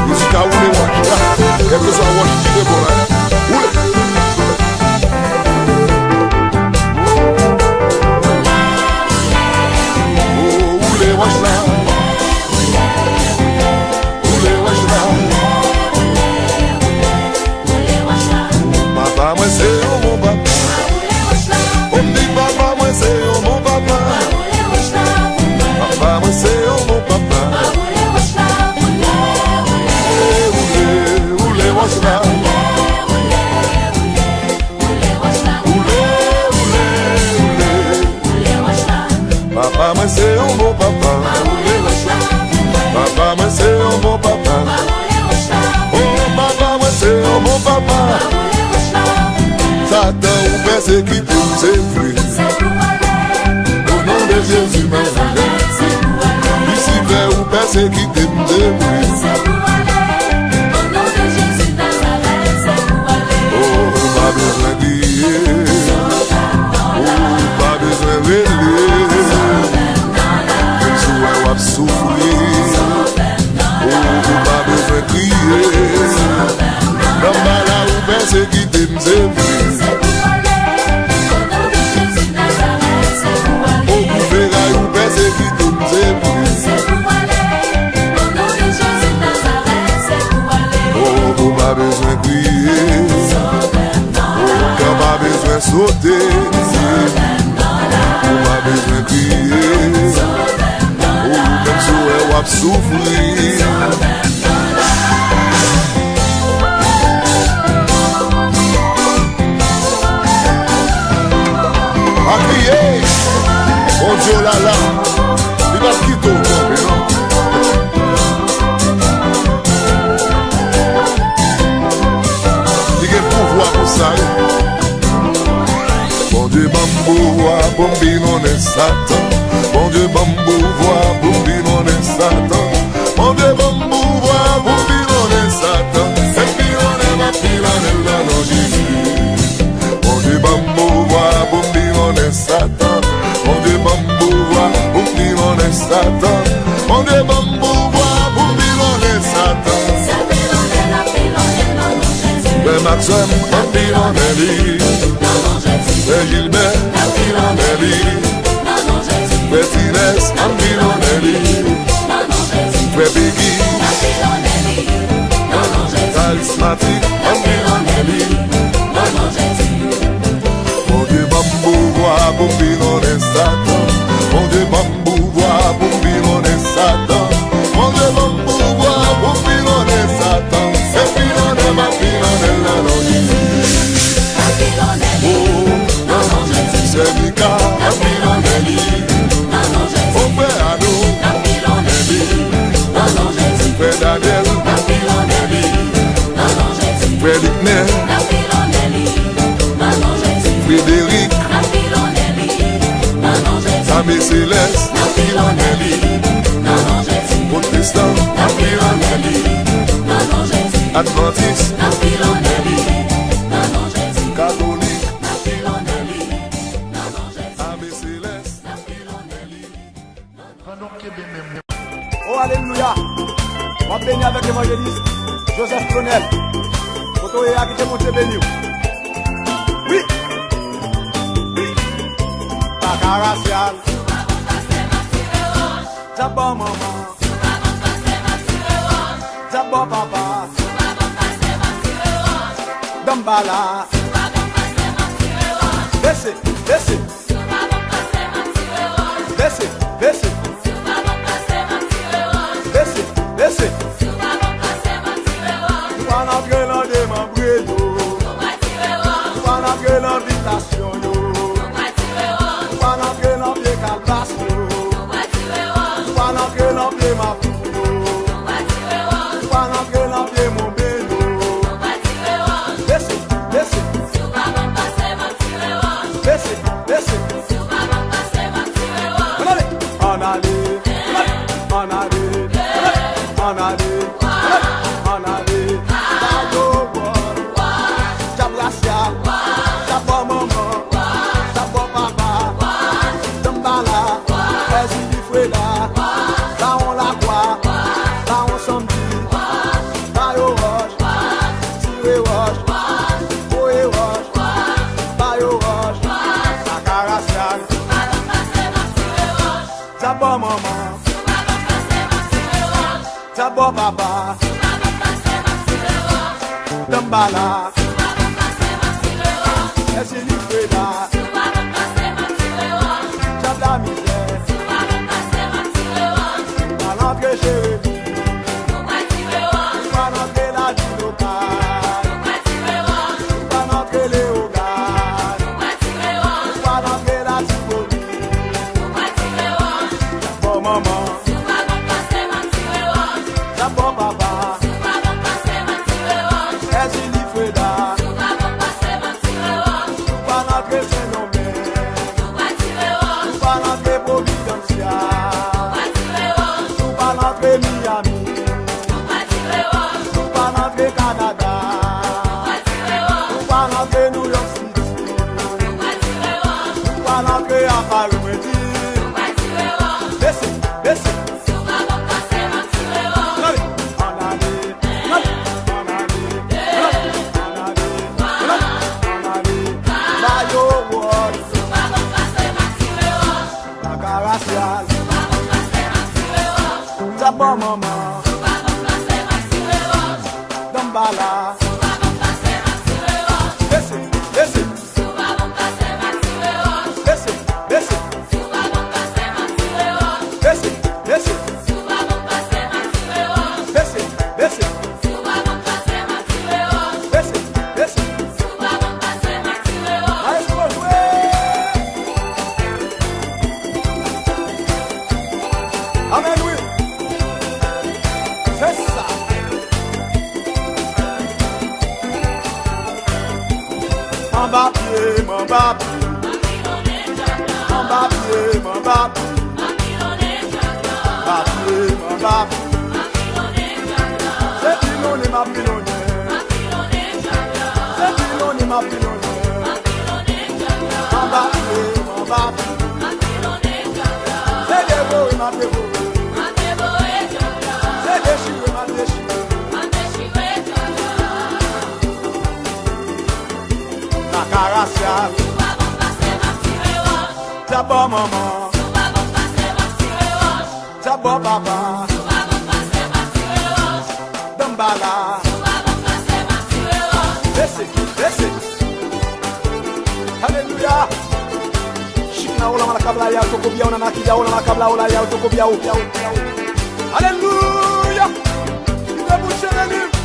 Musique à rouler, quel que soit wash, tu es bon là. Roulez. Wash là, roulez, wash là. Papa, moi c'est mon papa. On me dit papa, moi c'est mon papa. Papa, moi c'est mon papa. Roulez, wash là. Papa, moi c'est un bon papa. Papa, moi c'est un bon papa. Oh, papa, moi c'est un bon papa. Satan ou persécuté, c'est vrai. Au nom de Jésus, ma Lucifer ou persécuté, c'est vrai. Oh, pas besoin de dire. Oh, pas besoin de dire. Souffrir, oh, pas besoin de crier. Dans ma la ou persécuté, m'sait vrai. Oh, pour ferraille ou persécuté, m'sait vrai. Oh, pas besoin de crier. Oh, pas besoin de sauter. Oh, pas besoin de crier. Même si on va souffrir. A crier, mon Dieu là là, il va quitter au monde, non? Il a pouvoir pour ça. Mon Dieu, bambou, bombino, n'est Satan. Mon Dieu, bambou, bombino, n'est Satan. Mon Dieu, bambou, bombino, n'est Satan. C'est pilonné, ma pilonné, là, non, Jésus. Mon Dieu, bambou, bombino, n'est Satan. Mon Dieu, bambou, bombino, n'est Satan. Mon Dieu, bambou, bombino, n'est Satan. C'est pilonné, la pilonné, non, non, Jésus. Ben Maxime, la pilonné, Ben Gilbert, la pilonné, Bettines, Ambilonelli, Bebigi, Charismatic, Ambilonelli, Mon Dieu, bambou, voix, bombino, n'est Satan. Mon Dieu, bambou, voix, bombino, n'est Satan. Mon Dieu, bambou, voix, bombino, n'est Satan. C'est pilonné, ma pilonné, la non, oh, non, c'est Mika, Ambilonelli. Frère Daniel, Frère Ligner, Frédéric, Samé Céleste, Protestant, Adventiste, Catholique, Samé Céleste. Oh, alléluia. On va bénir avec l'évangéliste Joseph Clonel. Photo et à qui t'es monté béni. Oui. Oui. Paka racial. D'abord maman. D'abord papa. Dambala. Baissez, baissez. Baissez, baissez. Baissez, baissez. Nous allons entrer dans des membres. Nous allons entrer dans l'invitation. Nous allons entrer dans les calbasses. Nous allons entrer dans les mapous. en allée, en allée. Bayo wash, Jabrasia, Jabo maman, Jabo papa, Dambala, Ezi di Freda, là on la croit, là on samedi, Bayo wash, Tire wash, Boye wash, Bayo wash, Sakarasian, Jabo maman, Jabo papa, Dambala, Ezi di Freda, Jab la misère, à l'entrée Jérémie, à l'entrée la vie locale, à l'entrée Léogane, à l'entrée la Tivoli, Jabo maman, Jabo papa, Ezi di Freda, à l'entrée Saint-Nommé, à l'entrée Providencia, à l'entrée Miami, à l'entrée Canada, à l'entrée New York City, à l'entrée à Paris, laissez, laissez. Jabo maman, Dambala, laissez, laissez, laissez, laissez, laissez, laissez, laissez, laissez, laissez, laissez. Laisse-moi jouer. Amen, oui. C'est ça. Mon papier, mon papier. Mon papier, mon papier. Papier, mon papier. C'est pilonné, ma pilonné. C'est pilonné, ma pilonné. Mon papier, mon papier. C'est dévoré, ma dévoré. C'est déchiré, ma déchiré. La carassiale. Jabo maman. Jabo papa. Dambala. Laissez, laissez. Alléluia. Shikna ola mala kabla ya tokobia ona nakija ola mala kabla ola ya tokobia o. Alléluia. Débouchez les livres.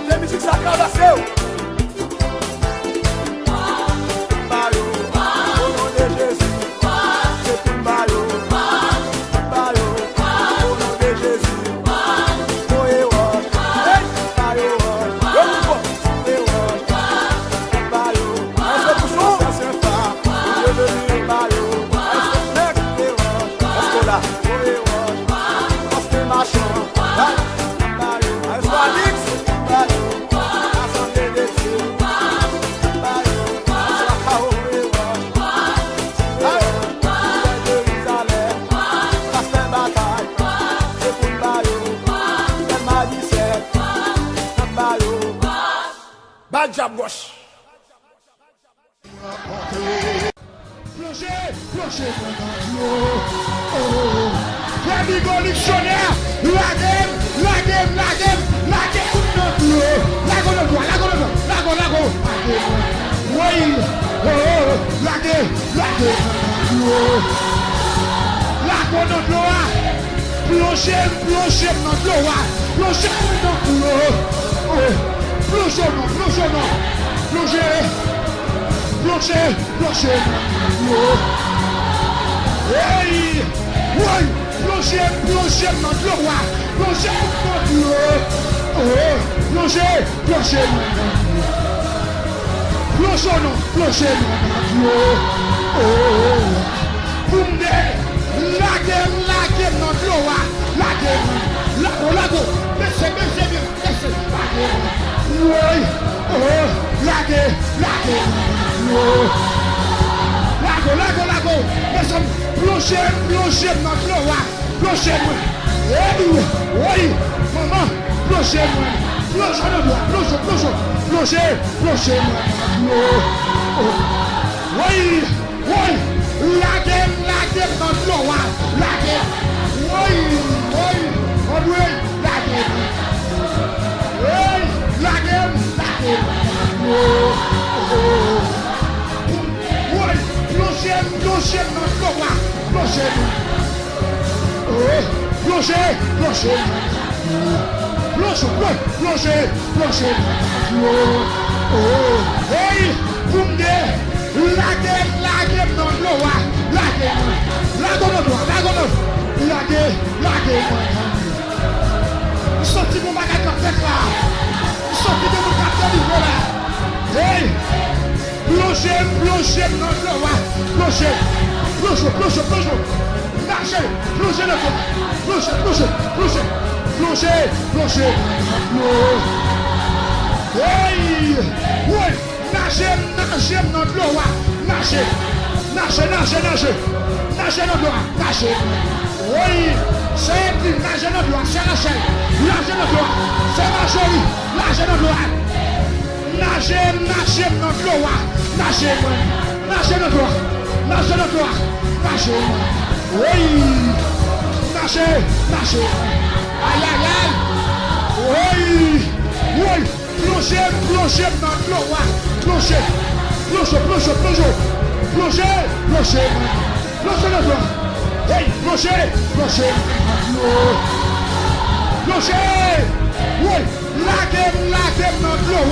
Les musiques sacrées à seu. Bayo, au nom de Jésus. C'est tout bayo. Bayo, au nom de Jésus. Boye wash. Bayo wash. Boye wash. Bayo. Est-ce que vous chantez c'est ça? Je veux dire bayo. Est-ce que là? Boye wash. Est-ce que machin? Bayo. Est-ce que Alix? Bayo. Assemblée des cieux. Bayo. Est-ce que Kaoé wash. Bayo. Jérusalem. Pasteur bataille. C'est pour bayo. Elle m'a dit c'est. Bayo. Bad job wash. Plongez, plongez dans l'eau. L'amigo dictionnaire, la game, la game, la game, la game dans l'eau. Lago dans l'eau, lago dans l'eau, lago, lago. Oui, oh, la game dans l'eau. Lago dans l'eau. Plongez, plongez dans l'eau. Plongez dans l'eau. Plongez, plongez, plongez. Plongez, plongez, hey, oui, plongez, plongez dans l'eau, plongez dans l'eau, plongez, plongez, plongez, plongez dans l'eau, boum, la guerre dans l'eau, la guerre Lago. Personne, plongez dans l'eau. Plongez-moi. Oui, maman, plongez-moi. Plongez-moi. Oui. Laguez dans l'eau. Laguez. Oui. On doit laguer. Oui, laguez. Oui, plongez dans l'eau. Plongez. Hey, Bunde, laguez dans l'eau. Laguez. Sortez mon bagage dans tête là. Sortez de mon capteur niveau là. Hey, plongez dans l'eau. Plongez. Marchez, plongez le fond. Plongez. Hey, oui, nagez dans l'eau. Nagez dans l'eau. Oui, c'est plus nagez dans l'eau. C'est Rachel. Nagez dans l'eau. C'est Marjorie. Nagez dans l'eau. Nagez dans l'eau. Nagez dans l'eau. Oui, nagez. Aïe. Oui, plongez dans l'eau. Plongez dans l'eau. Hey, plongez. Oui, laguez dans l'eau.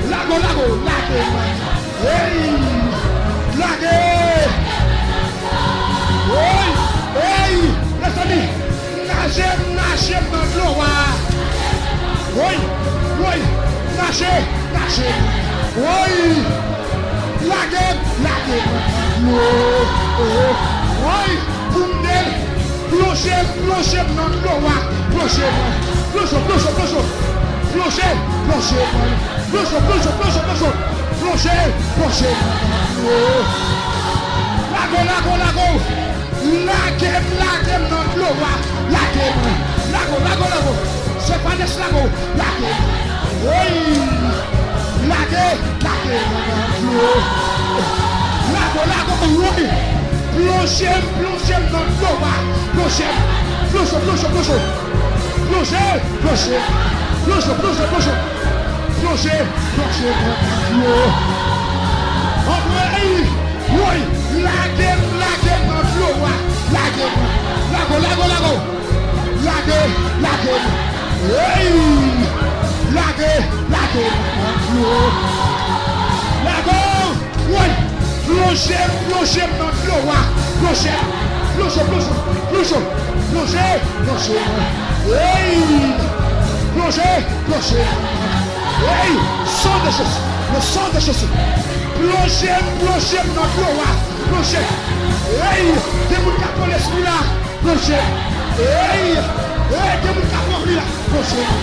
Lago. Hey, laguez. Oui, hey, les amis, nagez dans l'eau. Oui, nagez. Oui, laguez. Oui, Bunde, plongez dans l'eau. Plongez. Lago. Laguez dans l'eau. Lago. C'est pas des lago. Laguez. Oui. Laguez dans l'eau. Lago. Oui. Plongez dans l'eau. Plongez. Oui, laguez dans l'eau. Lago. Hey, laguez Lago. Oui, plongez dans l'eau. Plongez. Hey, plongez. Hey, le sang de Jésus. Plongez dans l'eau. Plongez. Hey, des gens qui ont l'esprit là. Plongez. Hey, des gens qui ont l'esprit là. Plongez.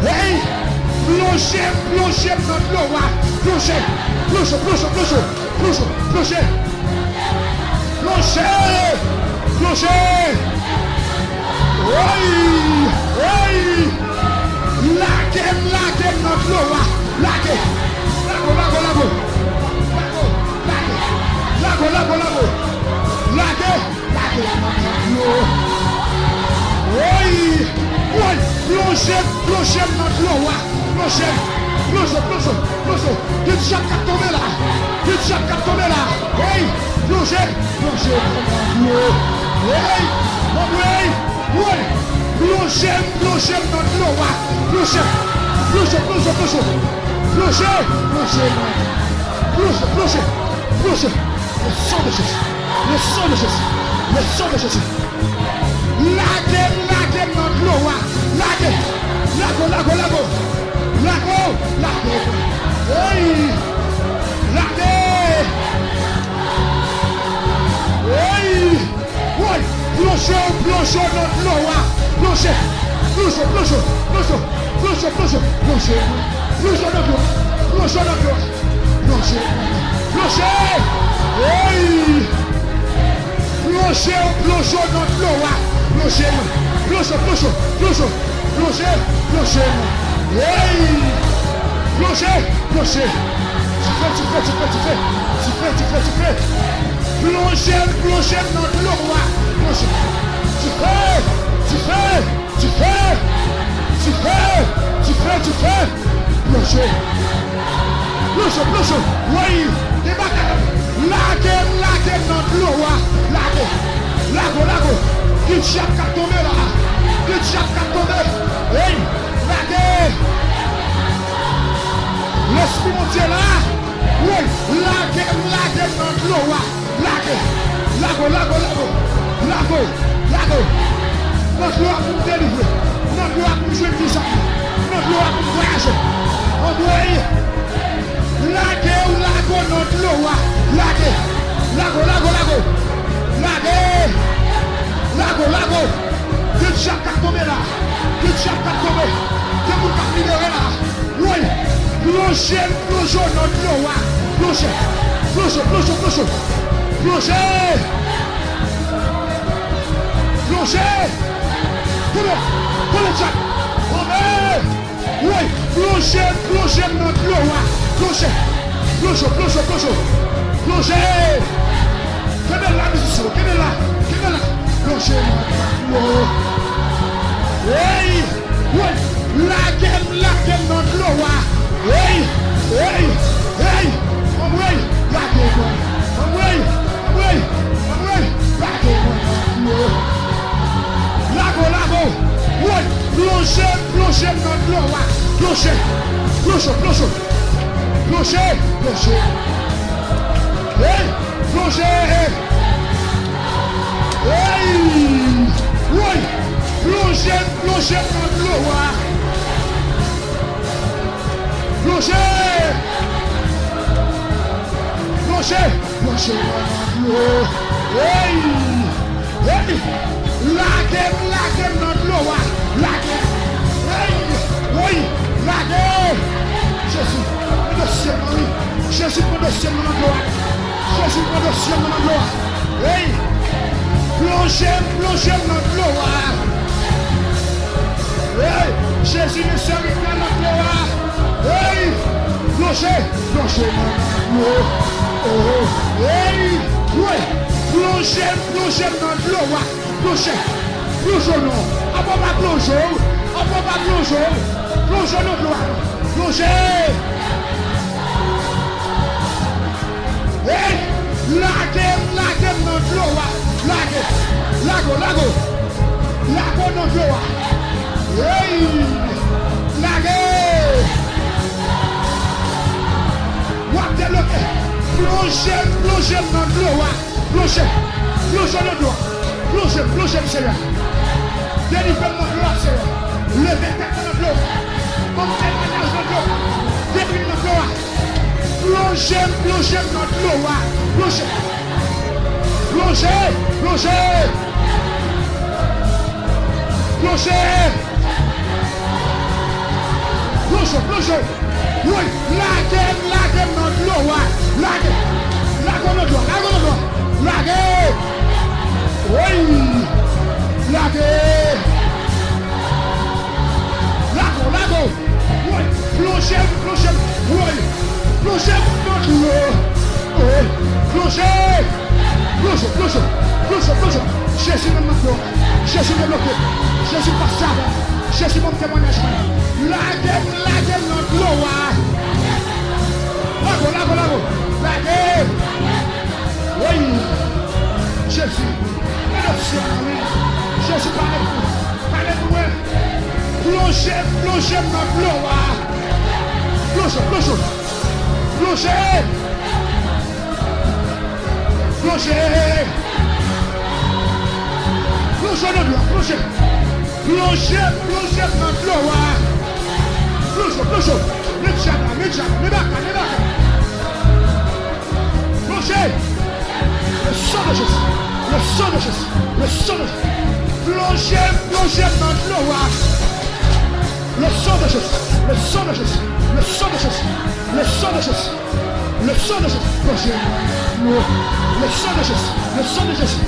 Hey, plongez dans l'eau. Plongez. Hey, laguez dans l'eau. Lago. Oui, plongez dans l'eau. Plongez. Tu te chapes qu'à tomber là. Hey, plongez dans l'eau. Hey, oui, plongez dans l'eau. Plongez. Le sang de Jésus. Laguez dans l'eau. Lago. Hey, laguez. Hey, oui, plongez dans l'eau. Plongez. Plonge dans gloire. Hey! Plonge dans gloire. Plonge. Hey! Plonge. Tu fais. Plonge dans gloire. Tu fais. Plonge. Oui, débarque. Lague dans gloire. Lago. Qu'il chape qu'à tomber là. Hey, lague. L'esprit monté là. Oui, lague dans gloire. Lago. Notre gloire pour délivrer. Notre gloire pour jouer tout ça. Notre gloire pour voyager. Envoyez. Lago notre gloire. Lago. Que chaque à tomber là. Que vous pas libérer là. Oui. Plongez notre gloire. Plongez. Pour le chat. Amen. Oui. Plongez notre gloire. Plongez. Quelle est la mission? Quelle est la? Plongez notre hey. Oui. Lague notre gloire. Hey. Envoyez. Lague. Lago. Oui. Plongez notre gloire. Plongez. Hey. Plongez. Hey. Oui. Plongez notre gloire. Plongez. Hey. Lague notre gloire. Oui. Lague. Jésus prend le ciel dans gloire. Hey. Plongez notre gloire. Hey. Jésus ne se dans notre gloire. Hey. Plongez notre gloire. Hey. Oui. Plongez notre gloire. Plongez non. On va pas plonger. Plongez notre gloire. Plongez. Hey, lague notre gloire. Lago notre gloire. Hey, lague. What the look? Plongez notre gloire. Plongez notre gloire. Plongez Seigneur. Délivrez notre gloire Seigneur. Levez notre gloire. Montez notre gloire. Délivrez notre gloire. Plongez notre gloire. Plongez. Oui, lague notre gloire. Lague notre gloire. Oui, lague. Lago. Oui, plongez. Oui. Plongez notre gloire. Plongez. Jésus me bloque. Jésus passe ça. Jésus mon témoignage. Lague notre gloire. Lago. Lague. Oui. Jésus. Jésus parlez-nous. Plongez notre gloire. Plongez. notre gloire. Plongez. Les bacs. Plongez. Le sang de Jésus. Plongez dans l'eau. Le sang de Jésus. Le sang de Jésus. Le sang de Jésus. Le sang de Jésus. Le sang de Jésus. Plongez dans l'eau. Le sang de Jésus. Le sang de Jésus.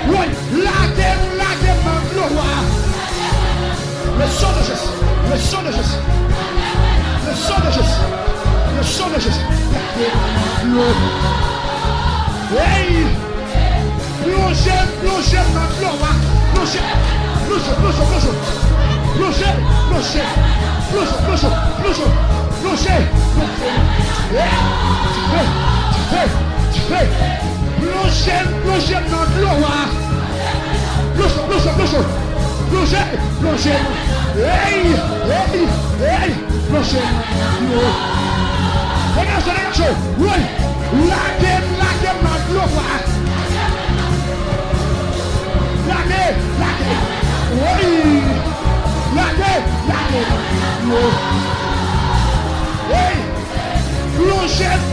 Oui, lâchez dans l'eau. Le sang de Jésus. Le sang de Jésus. Le sang de Jésus. Le sang de Jésus. L'eau. Hey! Plongez dans l'eau. Plongez. Plongez dans l'eau. Plongez. Hey! Plongez. Regarde. Oui. Lâchez dans l'eau. Lâchez. Oui. Lâchez. Hey.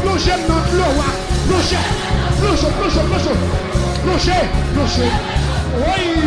Plongez dans l'eau. Plongez. Oui.